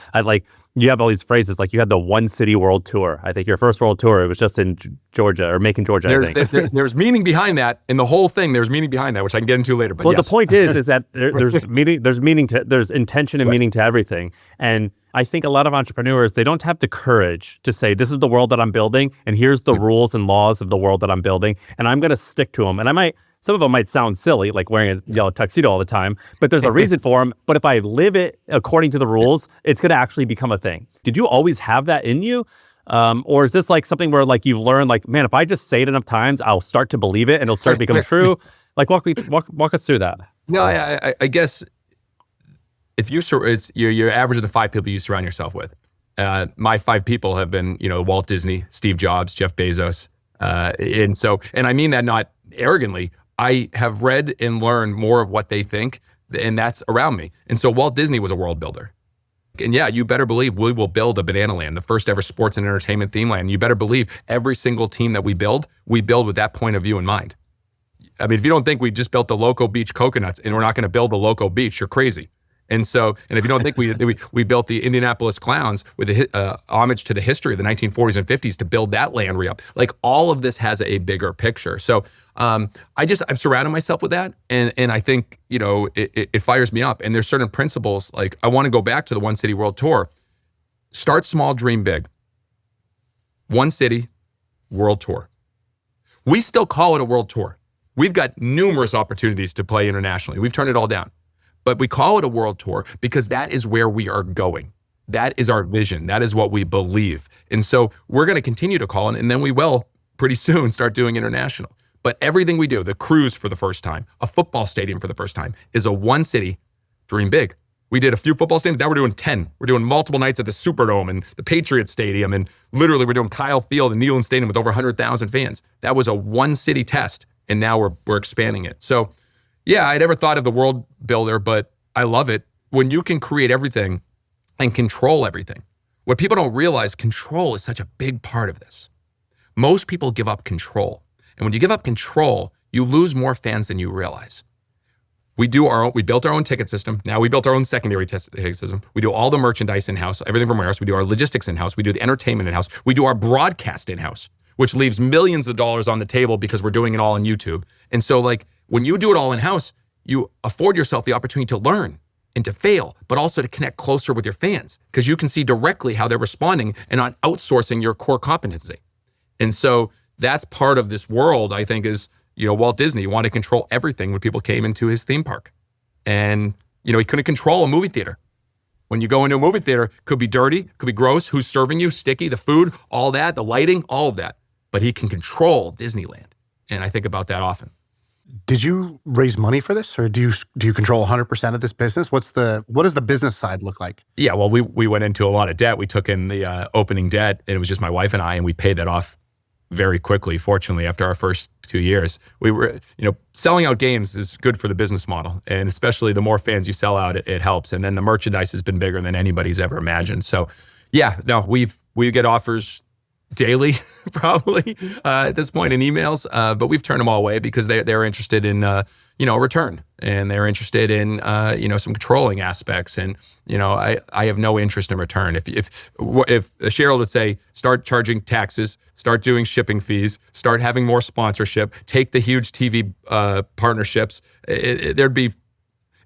you have all these phrases, like you had the one city world tour. I think your first world tour, it was just in Georgia or Macon, Georgia, I think. There's meaning behind that. In the whole thing, there's meaning behind that, which I can get into later. But well, yes. The point is that there's intention and meaning to everything. And I think a lot of entrepreneurs, they don't have the courage to say, this is the world that I'm building, and here's the rules and laws of the world that I'm building, and I'm going to stick to them. And some of them might sound silly, like wearing a yellow tuxedo all the time, but there's a reason for them. But if I live it according to the rules, it's going to actually become a thing. Did you always have that in you? Or is this like something where like you've learned, like, man, if I just say it enough times, I'll start to believe it and it'll start to become true? Like walk us through that. No, I guess if you're average of the 5 people you surround yourself with. My 5 people have been, Walt Disney, Steve Jobs, Jeff Bezos. And I mean that not arrogantly. I have read and learned more of what they think, and that's around me. And so Walt Disney was a world builder. And yeah, you better believe we will build a Banana Land, the first ever sports and entertainment theme land. You better believe every single team that we build with that point of view in mind. I mean, if you don't think we just built the Loco Beach Coconuts and we're not going to build the Loco Beach, you're crazy. And if you don't think we built the Indianapolis Clowns with a homage to the history of the 1940s and 50s to build that land re-up, like all of this has a bigger picture. So I've surrounded myself with that, and I think it fires me up. And there's certain principles, like I want to go back to the One City World Tour. Start small, dream big. One City World Tour. We still call it a world tour. We've got numerous opportunities to play internationally. We've turned it all down. But we call it a world tour because that is where we are going. That is our vision. That is what we believe. And so we're going to continue to call it, and then we will pretty soon start doing international. But everything we do, the cruise for the first time, a football stadium for the first time, is a one city, dream big. We did a few football stadiums. Now we're doing 10. We're doing multiple nights at the Superdome and the Patriots Stadium. And literally we're doing Kyle Field and Neyland Stadium with over 100,000 fans. That was a one city test. And now we're expanding it. So yeah, I never thought of the world builder, but I love it. When you can create everything and control everything, What people don't realize, control is such a big part of this. Most people give up control. And when you give up control, you lose more fans than you realize. We built our own ticket system. Now we built our own secondary ticket system. We do all the merchandise in-house, everything from warehouse. We do our logistics in-house. We do the entertainment in-house. We do our broadcast in-house, which leaves millions of dollars on the table because we're doing it all on YouTube. And so like when you do it all in-house, you afford yourself the opportunity to learn and to fail, but also to connect closer with your fans because you can see directly how they're responding and not outsourcing your core competency. And so that's part of this world, I think, is, Walt Disney wanted to control everything when people came into his theme park. And, he couldn't control a movie theater. When you go into a movie theater, could be dirty, could be gross, who's serving you, sticky, the food, all that, the lighting, all of that. But he can control Disneyland. And I think about that often. Did you raise money for this, or do you control 100% of this business? What does the business side look like? Yeah, well, we went into a lot of debt. We took in the opening debt, and it was just my wife and I, and we paid that off very quickly. Fortunately, after our first 2 years, we were, selling out games is good for the business model, and especially the more fans you sell out, it helps. And then the merchandise has been bigger than anybody's ever imagined. So, yeah, no, we get offers daily, probably at this point in emails, but we've turned them all away because they're interested in a return, and they're interested in some controlling aspects, and I have no interest in return. If Cheryl would say start charging taxes, start doing shipping fees, start having more sponsorship, take the huge TV partnerships, there'd be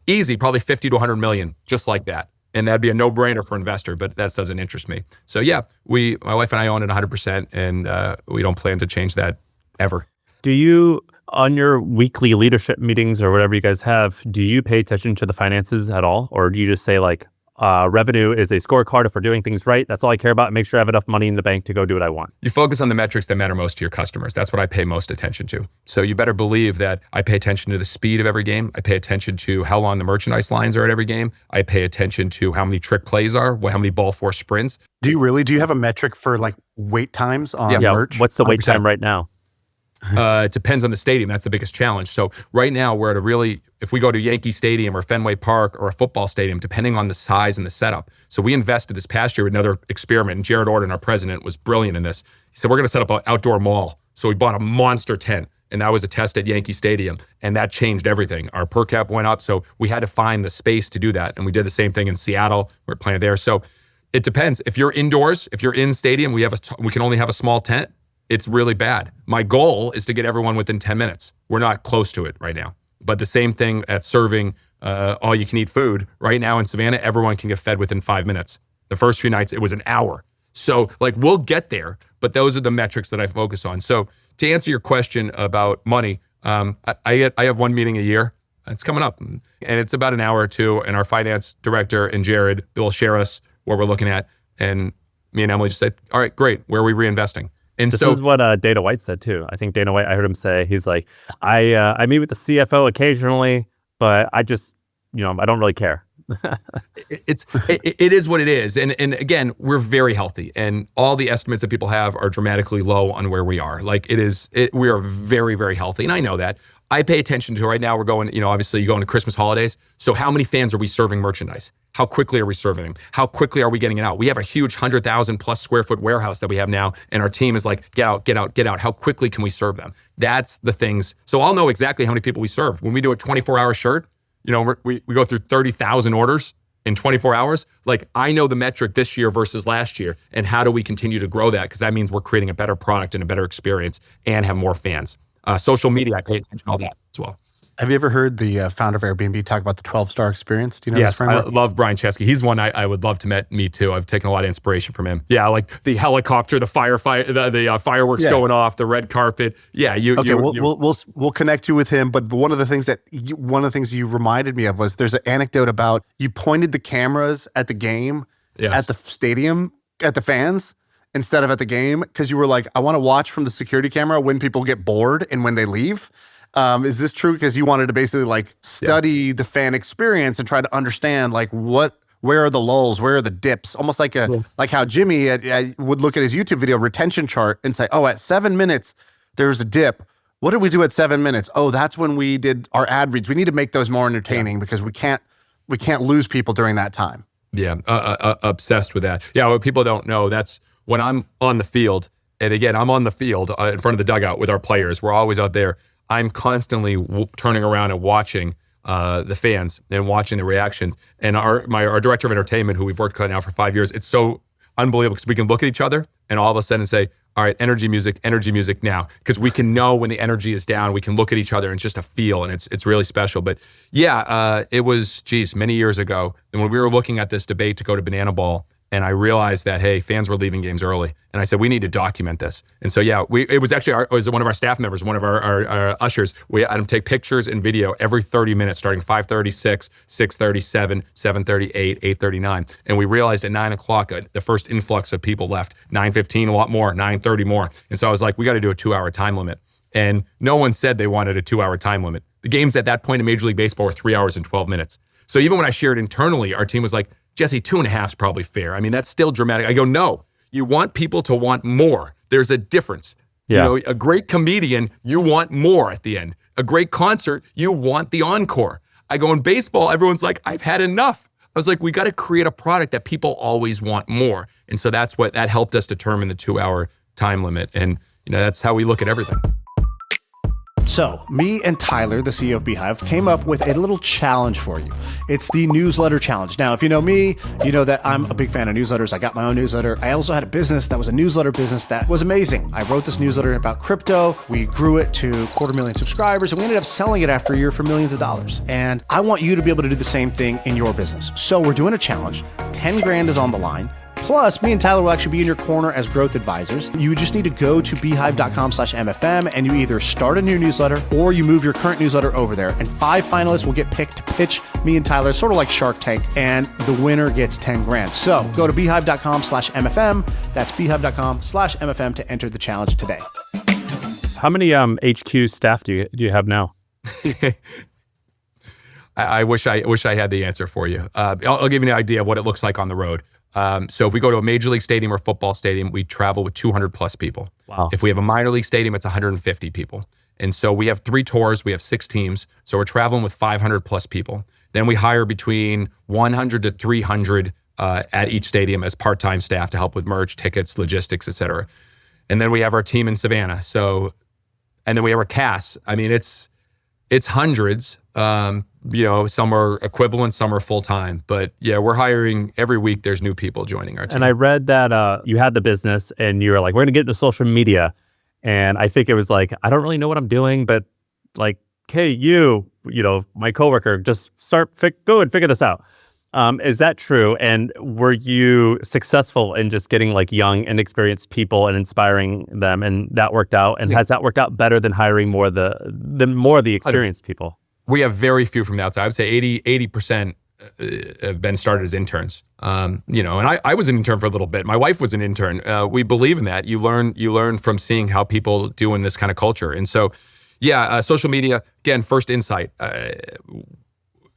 easy probably 50 to 100 million just like that. And that'd be a no-brainer for an investor, but that doesn't interest me. So yeah, my wife and I own it 100%, and we don't plan to change that ever. Do you, on your weekly leadership meetings or whatever you guys have, do you pay attention to the finances at all? Or do you just say like, revenue is a scorecard if we're doing things right? That's all I care about. Make sure I have enough money in the bank to go do what I want. You focus on the metrics that matter most to your customers. That's what I pay most attention to. So you better believe that I pay attention to the speed of every game. I pay attention to how long the merchandise lines are at every game. I pay attention to how many trick plays are, how many ball force sprints. Do you have a metric for like wait times on merch? What's the wait time right now? It depends on the stadium. That's the biggest challenge. So right now we're at if we go to Yankee Stadium or Fenway Park or a football stadium, depending on the size and the setup. So we invested this past year with another experiment, and Jared Orden, our president, was brilliant in this. He said, we're going to set up an outdoor mall. So we bought a monster tent, and that was a test at Yankee Stadium, and that changed everything. Our per cap went up, so we had to find the space to do that. And we did the same thing in Seattle. We're playing there. So it depends. If you're indoors, if you're in stadium, we can only have a small tent. It's really bad. My goal is to get everyone within 10 minutes. We're not close to it right now. But the same thing at serving all you can eat food. Right now in Savannah, everyone can get fed within 5 minutes. The first few nights, it was an hour. So we'll get there, but those are the metrics that I focus on. So to answer your question about money, I have one meeting a year. It's coming up, and it's about an hour or two, and our finance director and Jared will share us what we're looking at. And me and Emily just said, all right, great. Where are we reinvesting? And this is what Dana White said too. I think Dana White, I heard him say, he's like, I meet with the CFO occasionally, but I just, I don't really care. It is what it is. And again, we're very healthy, and all the estimates that people have are dramatically low on where we are. We are very, very healthy. And I know that. I pay attention to right now, we're going, obviously you go into Christmas holidays. So how many fans are we serving merchandise? How quickly are we serving them? How quickly are we getting it out? We have a huge 100,000 plus square foot warehouse that we have now. And our team is like, get out, get out, get out. How quickly can we serve them? That's the things. So I'll know exactly how many people we serve. When we do a 24-hour shirt, we go through 30,000 orders in 24 hours. I know the metric this year versus last year, and how do we continue to grow that? Because that means we're creating a better product and a better experience and have more fans. Social media, I pay attention to all that as well. Have you ever heard the founder of Airbnb talk about the 12-star experience? Do you know this framework? I love Brian Chesky. He's one I would love to meet too. I've taken a lot of inspiration from him. Yeah, like the helicopter, the fireworks going off, the red carpet. Yeah, we'll connect you with him. But one of the things you reminded me of was there's an anecdote about you pointed the cameras at the game, at the stadium, at the fans, instead of at the game, because you were like, I want to watch from the security camera when people get bored and when they leave. Is this true? Because you wanted to basically study the fan experience and try to understand where are the lulls, where are the dips, almost like how Jimmy would look at his YouTube video retention chart and say, oh, at 7 minutes, there's a dip. What did we do at 7 minutes? Oh, that's when we did our ad reads. We need to make those more entertaining because we can't lose people during that time. Yeah, obsessed with that. Yeah, what people don't know, that's when I'm on the field, and again, I'm on the field in front of the dugout with our players. We're always out there. I'm constantly turning around and watching the fans and watching the reactions. And our director of entertainment, who we've worked with now for 5 years, it's so unbelievable because we can look at each other and all of a sudden say, all right, energy music now. Because we can know when the energy is down, we can look at each other and it's just a feel, and it's really special. But yeah, it was, many years ago. And when we were looking at this debate to go to Banana Ball, and I realized that, hey, fans were leaving games early. And I said, we need to document this. And so, yeah, it was actually one of our staff members, one of our ushers. We had him take pictures and video every 30 minutes, starting 5:36, 6:37, 7:38, 8:39. And we realized at 9 o'clock, the first influx of people left. 9:15, a lot more, 9:30 more. And so I was like, we got to do a 2-hour time limit. And no one said they wanted a 2-hour time limit. The games at that point in Major League Baseball were 3 hours and 12 minutes. So even when I shared internally, our team was like, Jesse, 2.5 is probably fair. I mean, that's still dramatic. I go, no, you want people to want more. There's a difference. Yeah. You know, a great comedian, you want more at the end. A great concert, you want the encore. I go, in baseball, everyone's like, I've had enough. I was like, we got to create a product that people always want more. And so that helped us determine the 2-hour time limit. And, that's how we look at everything. So, me and Tyler, the CEO of Beehive, came up with a little challenge for you. It's the newsletter challenge. Now, if you know me, you know that I'm a big fan of newsletters. I got my own newsletter. I also had a business that was a newsletter business that was amazing. I wrote this newsletter about crypto. We grew it to 250,000 subscribers, and we ended up selling it after a year for millions of dollars. And I want you to be able to do the same thing in your business. So we're doing a challenge. 10 grand is on the line. Plus, me and Tyler will actually be in your corner as growth advisors. You just need to go to beehive.com/MFM and you either start a new newsletter or you move your current newsletter over there. And 5 finalists will get picked to pitch me and Tyler, sort of like Shark Tank, and the winner gets 10 grand. So go to beehive.com/MFM. That's beehive.com/MFM to enter the challenge today. How many HQ staff do you have now? I wish I had the answer for you. I'll give you an idea of what it looks like on the road. So if we go to a major league stadium or football stadium, we travel with 200 plus people. Wow. If we have a minor league stadium, it's 150 people. And so we have 3 tours, we have 6 teams. So we're traveling with 500 plus people. Then we hire between 100 to 300 at each stadium as part-time staff to help with merch, tickets, logistics, et cetera. And then we have our team in Savannah. And then we have our cast. I mean, it's hundreds. Some are equivalent, some are full-time. But yeah, we're hiring every week. There's new people joining our team. And I read that you had the business and you were like, we're going to get into social media. And I think it was like, I don't really know what I'm doing, but like, hey, my coworker, just go and figure this out. Is that true? And were you successful in just getting like young, inexperienced people and inspiring them, and that worked out? And has that worked out better than hiring more of the experienced people? We have very few from the outside. I would say 80% have been started as interns. And I was an intern for a little bit. My wife was an intern. We believe in that. You learn from seeing how people do in this kind of culture. And so, social media, again, first insight.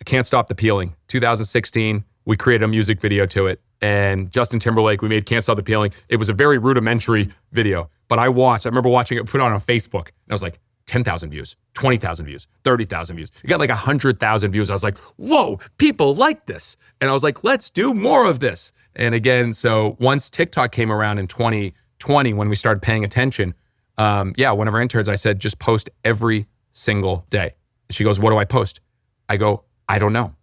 Can't Stop the Peeling. 2016, we created a music video to it. And Justin Timberlake, we made Can't Stop the Peeling. It was a very rudimentary video, but I remember watching it, put it on Facebook, and I was like, 10,000 views, 20,000 views, 30,000 views. It got like 100,000 views. I was like, whoa, people like this. And I was like, let's do more of this. And again, so once TikTok came around in 2020, when we started paying attention, one of our interns, I said, just post every single day. She goes, what do I post? I go, I don't know,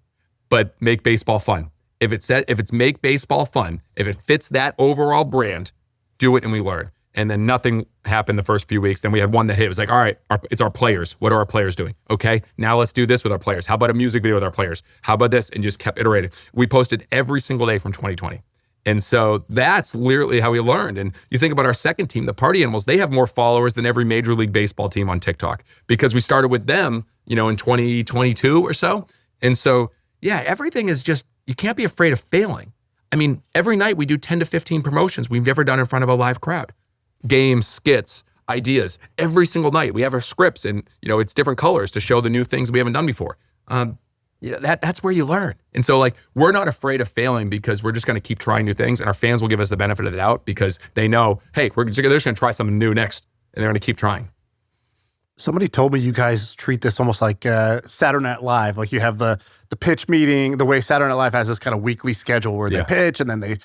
but make baseball fun. If it's make baseball fun, if it fits that overall brand, do it and we learn. And then nothing happened the first few weeks. Then we had one that hit. It was like, all right, it's our players. What are our players doing? Okay, now let's do this with our players. How about a music video with our players? How about this? And just kept iterating. We posted every single day from 2020. And so that's literally how we learned. And you think about our second team, the Party Animals, they have more followers than every Major League Baseball team on TikTok because we started with them, in 2022 or so. And so, everything is just, you can't be afraid of failing. I mean, every night we do 10 to 15 promotions we've never done in front of a live crowd. Games, skits, ideas. Every single night we have our scripts and, it's different colors to show the new things we haven't done before. That's where you learn. And so we're not afraid of failing because we're just going to keep trying new things, and our fans will give us the benefit of the doubt because they know, hey, they're just going to try something new next, and they're going to keep trying. Somebody told me you guys treat this almost like Saturday Night Live. Like you have the pitch meeting, the way Saturday Night Live has this kind of weekly schedule where they pitch and then they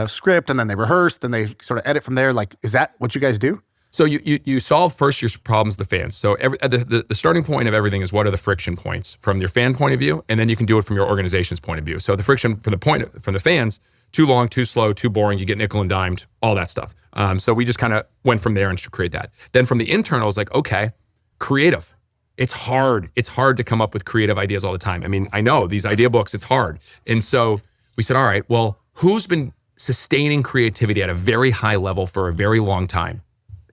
script and then they rehearse, then they sort of edit from there. Like, is that what you guys do? So you solve first your problems, the fans. So the starting point of everything is what are the friction points from your fan point of view, and then you can do it from your organization's point of view. So the friction from the fans, too long, too slow, too boring, you get nickel and dimed, all that stuff. So we just kind of went from there and to create that. Then from the internals, like, okay, creative. It's hard. It's hard to come up with creative ideas all the time. I mean, I know these idea books, it's hard. And so we said, all right, well, who's been sustaining creativity at a very high level for a very long time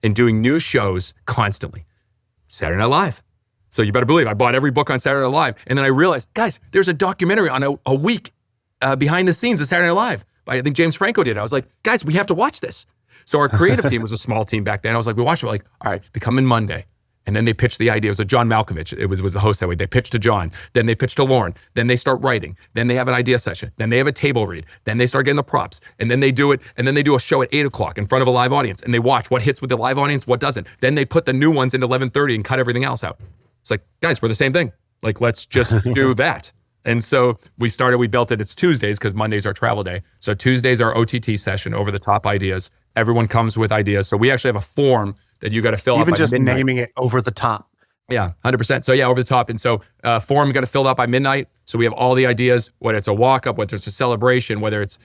and doing new shows constantly? Saturday Night Live. So you better believe I bought every book on Saturday Night Live. And then I realized, guys, there's a documentary on a week behind the scenes of Saturday Night Live. I think James Franco did. I was like, guys, we have to watch this. So our creative team was a small team back then. I was like, we watched it. We're like, all right, they come in Monday. And then they pitched the idea. It was a John Malkovich. It was the host that way. They pitched to John. Then they pitched to Lauren. Then they start writing. Then they have an idea session. Then they have a table read. Then they start getting the props. And then they do it. And then they do a show at 8 o'clock in front of a live audience. And they watch what hits with the live audience, what doesn't. Then they put the new ones into 11:30 and cut everything else out. It's like, guys, we're the same thing. Like, let's just do that. And so we built it. It's Tuesdays because Monday's our travel day. So Tuesdays are OTT session, over the top ideas. Everyone comes with ideas. So we actually have a form that you got to fill out. Even just midnight. naming it over the top. Yeah, 100%. So yeah, over the top. And so form got to fill out by midnight. So we have all the ideas, whether it's a walk-up, whether it's a celebration, whether it's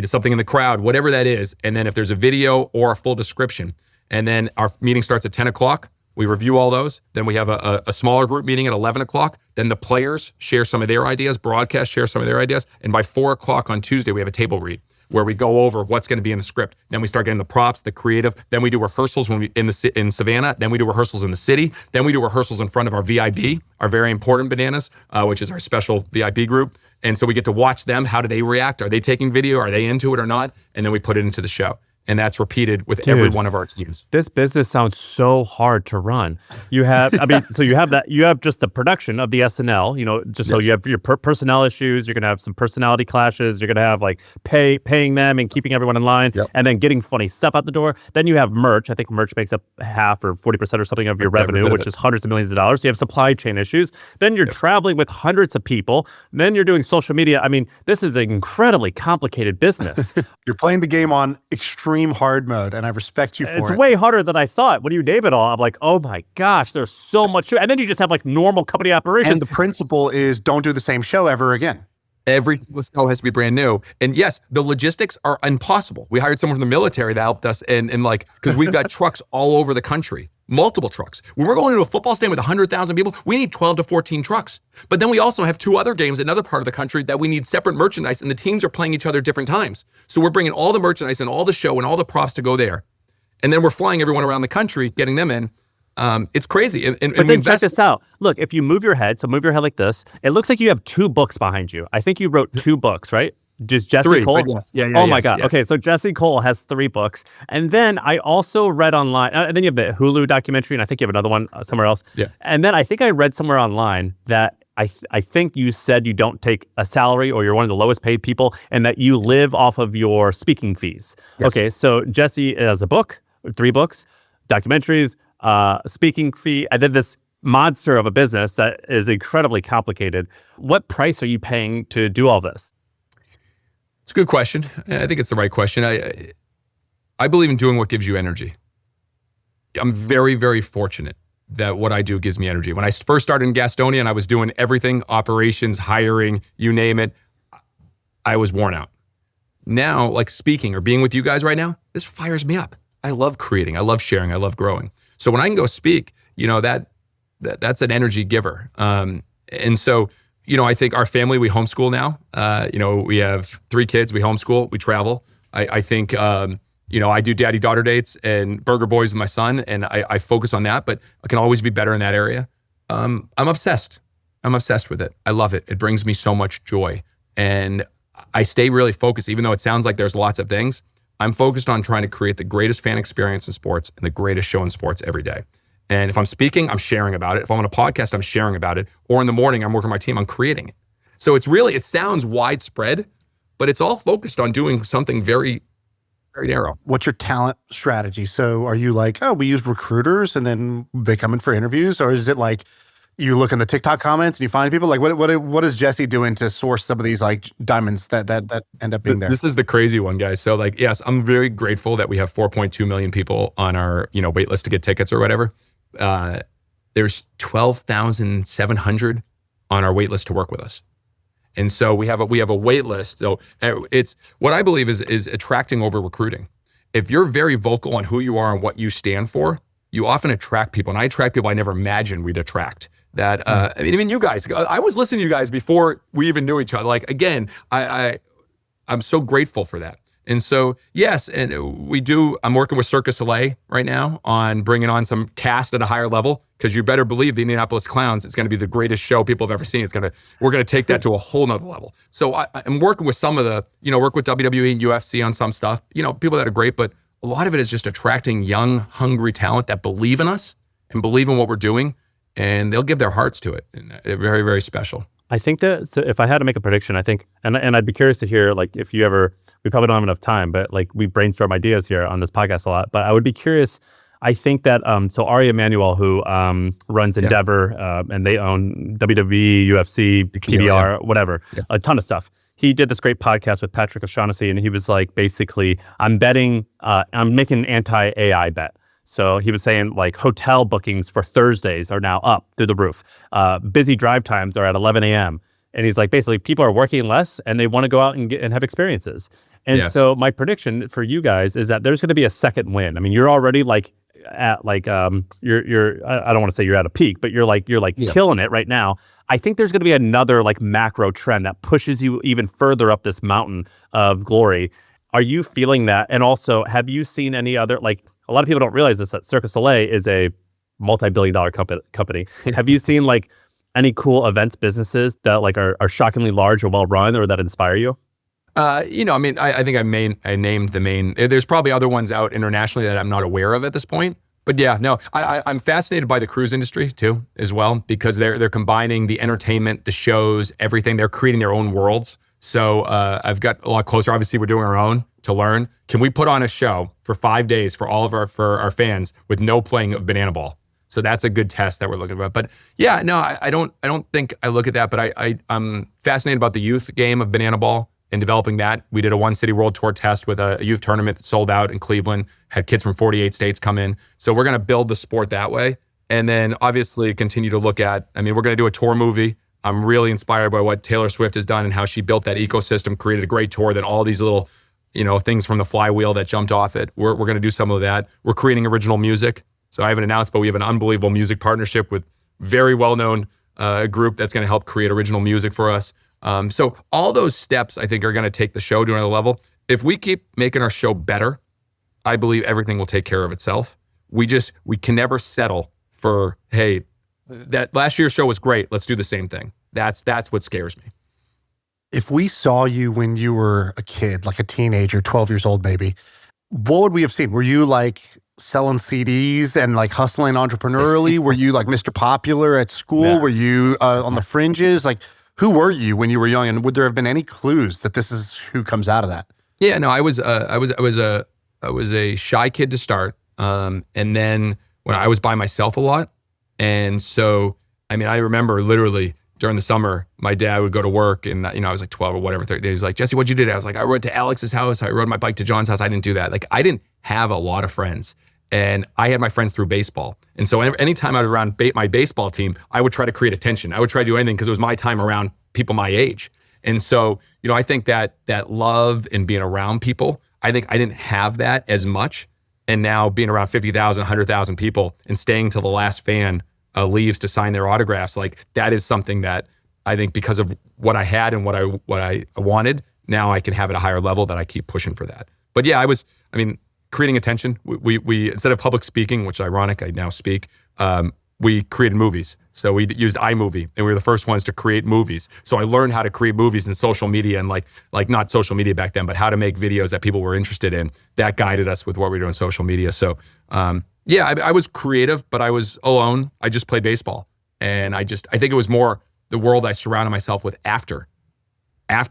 something in the crowd, whatever that is. And then if there's a video or a full description. And then our meeting starts at 10 o'clock. We review all those. Then we have a smaller group meeting at 11 o'clock. Then the players share some of their ideas, broadcast share some of their ideas. And by 4 o'clock on Tuesday, we have a table read where we go over what's going to be in the script. Then we start getting the props, the creative. Then we do rehearsals in Savannah. Then we do rehearsals in the city. Then we do rehearsals in front of our VIB, our very important bananas, which is our special VIP group. And so we get to watch them. How do they react? Are they taking video? Are they into it or not? And then we put it into the show. And that's repeated with every one of our teams. This business sounds so hard to run. You have, so you have just the production of the SNL, so you have your personnel issues. You're going to have some personality clashes. You're going to have like paying them and keeping everyone in line, and then getting funny stuff out the door. Then you have merch. I think merch makes up half or 40% or something of your revenue, which is hundreds of millions of dollars. So you have supply chain issues. Then you're traveling with hundreds of people. Then you're doing social media. I mean, this is an incredibly complicated business. You're playing the game on extreme hard mode, and I respect you for it. It's way harder than I thought. When you name it all, I'm like, oh my gosh, there's so much. And then you just have like normal company operations. And the principle is don't do the same show ever again. Every show has to be brand new. And yes, the logistics are impossible. We hired someone from the military that helped us, and because we've got trucks all over the country. Multiple trucks. When we're going to a football stadium with 100,000 people, we need 12 to 14 trucks. But then we also have 2 other games in another part of the country that we need separate merchandise, and the teams are playing each other at different times. So we're bringing all the merchandise and all the show and all the props to go there. And then we're flying everyone around the country, getting them in. It's crazy. But then check this out. Look, if you move your head like this, it looks like you have 2 books behind you. I think you wrote 2 books, right? Just Jesse 3, Cole? yes. Yeah, oh my God. Yes. Okay, so Jesse Cole has 3 books. And then I also read online, and then you have the Hulu documentary, and I think you have another one somewhere else. Yeah. And then I think I read somewhere online that I think you said you don't take a salary, or you're one of the lowest paid people, and that you live off of your speaking fees. Yes. Okay, so Jesse has a book, 3 books, documentaries, speaking fee, and then this monster of a business that is incredibly complicated. What price are you paying to do all this? It's a good question. I think it's the right question. I believe in doing what gives you energy. I'm very, very fortunate that what I do gives me energy. When I first started in Gastonia and I was doing everything, operations, hiring, you name it, I was worn out. Now, like speaking or being with you guys right now, this fires me up. I love creating. I love sharing. I love growing. So when I can go speak, that's an energy giver. And so, I think our family, we homeschool now. We have 3 kids, we homeschool, we travel. I think, I do daddy-daughter dates and burger boys with my son, and I focus on that, but I can always be better in that area. I'm obsessed. I'm obsessed with it. I love it. It brings me so much joy. And I stay really focused, even though it sounds like there's lots of things. I'm focused on trying to create the greatest fan experience in sports and the greatest show in sports every day. And if I'm speaking, I'm sharing about it. If I'm on a podcast, I'm sharing about it. Or in the morning, I'm working with my team on creating it. So it sounds widespread, but it's all focused on doing something very very narrow. What's your talent strategy? So are you like, oh, we use recruiters and then they come in for interviews? Or is it like you look in the TikTok comments and you find people? Like what is Jesse doing to source some of these like diamonds that end up being there? This is the crazy one, guys. So like, yes, I'm very grateful that we have 4.2 million people on our, wait list to get tickets or whatever. There's 12,700 on our wait list to work with us. And so we have a wait list. So it's what I believe is attracting over recruiting. If you're very vocal on who you are and what you stand for, you often attract people. And I attract people I never imagined we'd attract. That I mean, even you guys. I was listening to you guys before we even knew each other. Like again, I'm so grateful for that. And so yes, and I'm working with Cirque du Soleil right now on bringing on some cast at a higher level, because you better believe the Indianapolis Clowns, it's going to be the greatest show people have ever seen. We're going to take that to a whole nother level. So I'm working with some of the, work with WWE and UFC on some stuff, people that are great, but a lot of it is just attracting young, hungry talent that believe in us and believe in what we're doing, and they'll give their hearts to it. And they're very, very special. I think that, so if I had to make a prediction, I think, and I'd be curious to hear, like, if you ever, we probably don't have enough time, but like we brainstorm ideas here on this podcast a lot, but I would be curious. I think that, so Arie Emanuel, who runs Endeavor, and they own WWE, UFC, PBR, whatever, a ton of stuff. He did this great podcast with Patrick O'Shaughnessy, and he was like, basically, I'm making an anti-AI bet. So he was saying like hotel bookings for Thursdays are now up through the roof. Busy drive times are at 11 a.m. And he's like, basically people are working less and they want to go out and have experiences. And so my prediction for you guys is that there's going to be a second win. I mean, you're already like at like, you're I don't want to say you're at a peak, but you're killing it right now. I think there's going to be another like macro trend that pushes you even further up this mountain of glory. Are you feeling that? And also, have you seen any other, like, a lot of people don't realize this, that Cirque du Soleil is a multi-billion-dollar company. Have you seen like any cool events businesses that like are shockingly large or well-run or that inspire you? I mean, I think I named the main. There's probably other ones out internationally that I'm not aware of at this point. But yeah, no, I'm fascinated by the cruise industry too, as well, because they're combining the entertainment, the shows, everything. They're creating their own worlds. So I've got a lot closer. Obviously, we're doing our own to learn. Can we put on a show for 5 days for all of our fans with no playing of banana ball? So that's a good test that we're looking at. But yeah, no, I don't think I look at that. But I'm fascinated about the youth game of banana ball and developing that. We did a one city world tour test with a youth tournament that sold out in Cleveland. Had kids from 48 states come in. So we're going to build the sport that way, and then obviously continue to look at. I mean, we're going to do a tour movie. I'm really inspired by what Taylor Swift has done and how she built that ecosystem, created a great tour, then all these little, things from the flywheel that jumped off it. We're going to do some of that. We're creating original music. So I haven't announced, but we have an unbelievable music partnership with very well-known group that's going to help create original music for us. So all those steps, I think, are going to take the show to another level. If we keep making our show better, I believe everything will take care of itself. We can never settle for, hey, that last year's show was great, let's do the same thing. That's what scares me. If we saw you when you were a kid, like a teenager, 12 years old maybe, what would we have seen? Were you like selling CDs and like hustling entrepreneurially? Were you like Mr. Popular at school? Yeah. Were you on the fringes? Like, who were you when you were young? And would there have been any clues that this is who comes out of that? Yeah, no, I was a shy kid to start, and then when I was by myself a lot, and so I mean, I remember literally during the summer, my dad would go to work, and I was like 12 or whatever. 30 days. He's like, Jesse, what'd you do today? I was like, I rode to Alex's house. I rode my bike to John's house. I didn't do that. Like, I didn't have a lot of friends, and I had my friends through baseball. And so anytime I was around my baseball team, I would try to create attention. I would try to do anything because it was my time around people my age. And so, I think that love and being around people, I think I didn't have that as much. And now being around 50,000, 100,000 people and staying till the last fan leaves to sign their autographs, like that is something that I think because of what I had and what I wanted, now I can have at a higher level that I keep pushing for that. But yeah, creating attention. We instead of public speaking, which is ironic, I now speak, we created movies. So we used iMovie, and we were the first ones to create movies. So I learned how to create movies in social media, and like not social media back then, but how to make videos that people were interested in. That guided us with what we do on social media. So yeah, I was creative, but I was alone. I just played baseball, and I think it was more the world I surrounded myself with after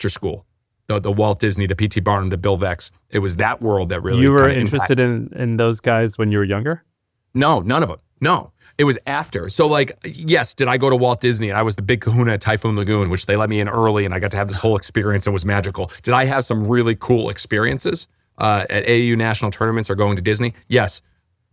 school. the Walt Disney, the P.T. Barnum, the Bill Veecks. It was that world that really You were kinda interested in those guys when you were younger? No, none of them. No, it was after. So like, yes, did I go to Walt Disney and I was the big kahuna at Typhoon Lagoon, which they let me in early and I got to have this whole experience and it was magical. Did I have some really cool experiences at AAU national tournaments or going to Disney? Yes.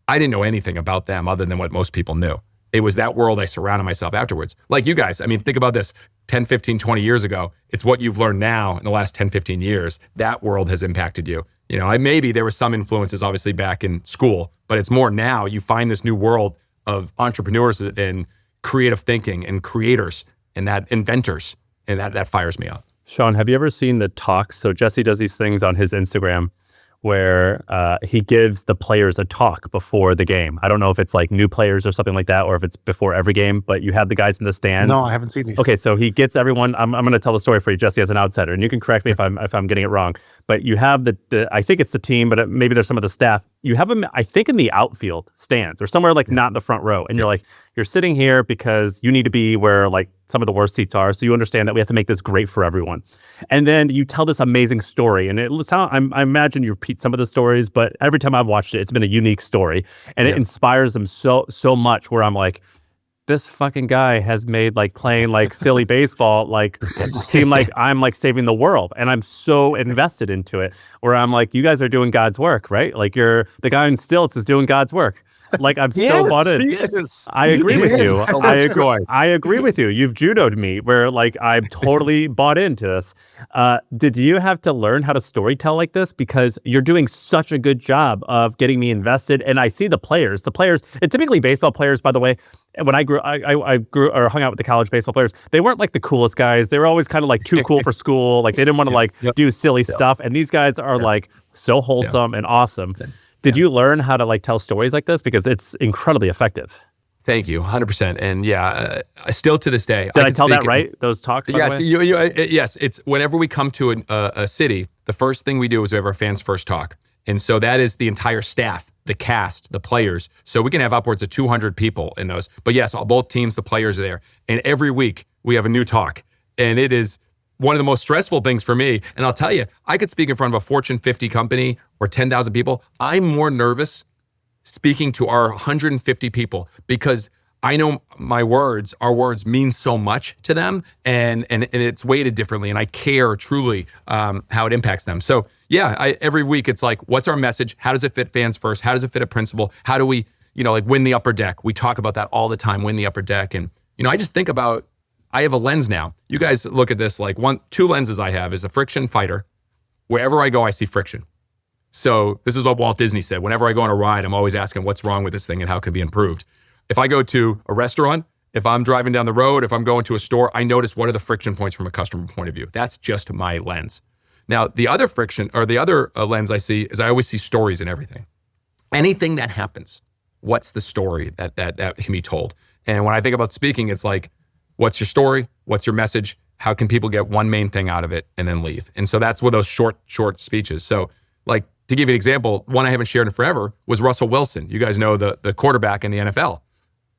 I didn't know anything about them other than what most people knew. It was that world I surrounded myself afterwards. Like you guys, I mean, think about this. 10, 15, 20 years ago, it's what you've learned now in the last 10, 15 years. That world has impacted you. You know, maybe there were some influences obviously back in school, but it's more now. You find this new world of entrepreneurs and creative thinking and creators and that inventors, and that fires me up. Shaan, have you ever seen the talks? So Jesse does these things on his Instagram where he gives the players a talk before the game. I don't know if it's like new players or something like that, or if it's before every game, but you have the guys in the stands. No, I haven't seen these. Okay, so he gets everyone. I'm going to tell the story for you, Jesse, as an outsider, and you can correct me if I'm getting it wrong. But you have the I think it's the team, but maybe there's some of the staff. You have them, I think, in the outfield stands or somewhere like not in the front row, and you're like, you're sitting here because you need to be where like some of the worst seats are, so you understand that we have to make this great for everyone. And then you tell this amazing story, and I imagine you repeat some of the stories, but every time I've watched it, it's been a unique story, and it inspires them so much. Where I'm like, this fucking guy has made like playing like silly baseball like seem like I'm like saving the world, and I'm so invested into it. Where I'm like, you guys are doing God's work, right? Like you're the guy in stilts is doing God's work. Like I'm so bought in. I agree with you. I agree with you. You've judoed me where like I'm totally bought into this. Did you have to learn how to storytell like this? Because you're doing such a good job of getting me invested. And I see the players, and typically baseball players, by the way, when I grew or hung out with the college baseball players, they weren't like the coolest guys. They were always kind of like too cool for school. Like they didn't want to like do silly stuff. And these guys are like so wholesome and awesome. Did you learn how to like tell stories like this? Because it's incredibly effective. Thank you, 100%. And still to this day. Did I tell that right? Those talks? Yes, yes. It's whenever we come to a city, the first thing we do is we have our fans first talk. And so that is the entire staff, the cast, the players. So we can have upwards of 200 people in those. But yes, both teams, the players are there. And every week we have a new talk. And it is one of the most stressful things for me. And I'll tell you, I could speak in front of a Fortune 50 company or 10,000 people. I'm more nervous speaking to our 150 people because I know our words mean so much to them, and it's weighted differently, and I care truly how it impacts them. So yeah, every week it's like, what's our message? How does it fit fans first? How does it fit a principal? How do we, like win the upper deck? We talk about that all the time, win the upper deck. And, I just think about, I have a lens now. You guys look at this, like two lenses I have is a friction fighter. Wherever I go, I see friction. So this is what Walt Disney said. Whenever I go on a ride, I'm always asking what's wrong with this thing and how it can be improved. If I go to a restaurant, if I'm driving down the road, if I'm going to a store, I notice what are the friction points from a customer point of view. That's just my lens. Now, the other friction or the other lens I see is I always see stories in everything. Anything that happens, what's the story that can be told? And when I think about speaking, it's like, what's your story? What's your message? How can people get one main thing out of it and then leave? And so that's what those short speeches. So like, to give you an example, one I haven't shared in forever was Russell Wilson. You guys know the quarterback in the NFL.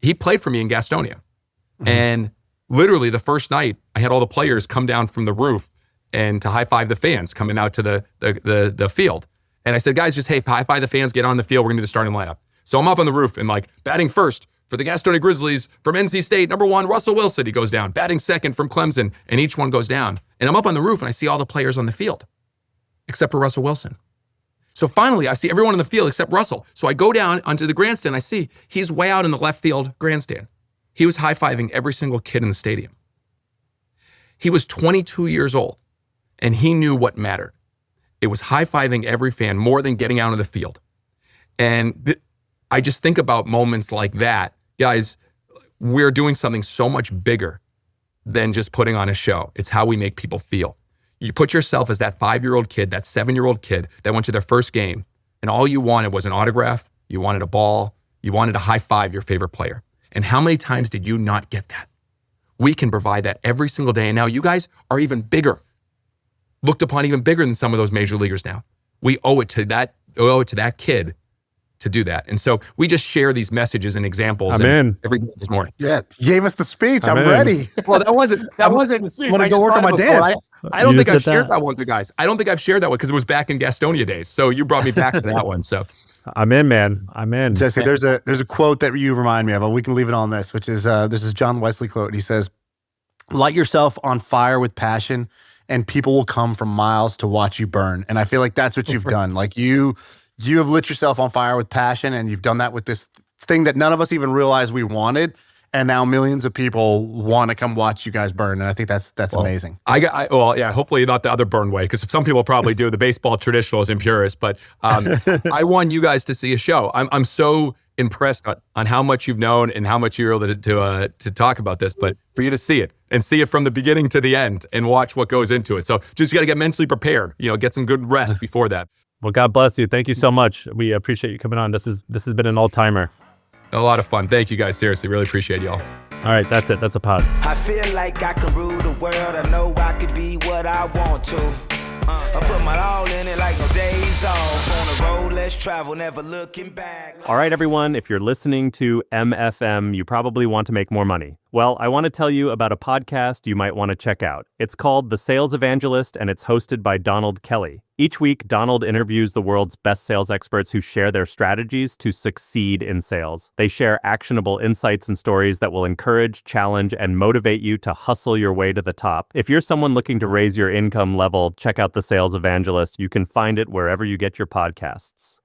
He played for me in Gastonia. Mm-hmm. And literally the first night, I had all the players come down from the roof and to high five the fans coming out to the field. And I said, guys, just, hey, high five the fans, get on the field. We're going to do the starting lineup. So I'm up on the roof and like batting first for the Gastonia Grizzlies from NC State, number 1, Russell Wilson, he goes down. Batting second from Clemson, and each one goes down. And I'm up on the roof and I see all the players on the field, except for Russell Wilson. So finally, I see everyone in the field except Russell. So I go down onto the grandstand. I see he's way out in the left field grandstand. He was high-fiving every single kid in the stadium. He was 22 years old, and he knew what mattered. It was high-fiving every fan more than getting out of the field. And I just think about moments like that. Guys, we're doing something so much bigger than just putting on a show. It's how we make people feel. You put yourself as that 5-year-old kid, that 7-year-old kid that went to their first game, and all you wanted was an autograph, you wanted a ball, you wanted to high five your favorite player. And how many times did you not get that? We can provide that every single day. And now you guys are even bigger, looked upon even bigger than some of those major leaguers now. We owe it to that kid to do that. And so we just share these messages and examples every day this morning. Yeah, you gave us the speech. I'm ready. Well, that wasn't the speech. I want to go work on my dance. I don't You think I've said shared that one with the guys. I don't think I've shared that one because it was back in Gastonia days. So you brought me back to that one. So I'm in, man. I'm in. Jesse, there's a quote that you remind me of. We can leave it on this, which is this is John Wesley quote. He says, "Light yourself on fire with passion, and people will come from miles to watch you burn." And I feel like that's what you've done. Like you have lit yourself on fire with passion, and you've done that with this thing that none of us even realized we wanted. And now millions of people want to come watch you guys burn. And I think that's amazing. Hopefully not the other burn way, because some people probably do the baseball traditionals and purists, but I want you guys to see a show. I'm so impressed on how much you've known and how much you're able to talk about this, but for you to see it from the beginning to the end and watch what goes into it. So just got to get mentally prepared, get some good rest before that. Well, God bless you. Thank you so much. We appreciate you coming on. This has been an all-timer. A lot of fun. Thank you guys. Seriously, really appreciate y'all. All right, that's it. That's a pod. I feel like I can rule the world. I know I could be what I want to. I put my all in it like no days off. On the road, let's travel, never looking back. All right, everyone, if you're listening to MFM, you probably want to make more money. Well, I want to tell you about a podcast you might want to check out. It's called The Sales Evangelist, and it's hosted by Donald Kelly. Each week, Donald interviews the world's best sales experts who share their strategies to succeed in sales. They share actionable insights and stories that will encourage, challenge, and motivate you to hustle your way to the top. If you're someone looking to raise your income level, check out The Sales Evangelist. You can find it wherever you get your podcasts.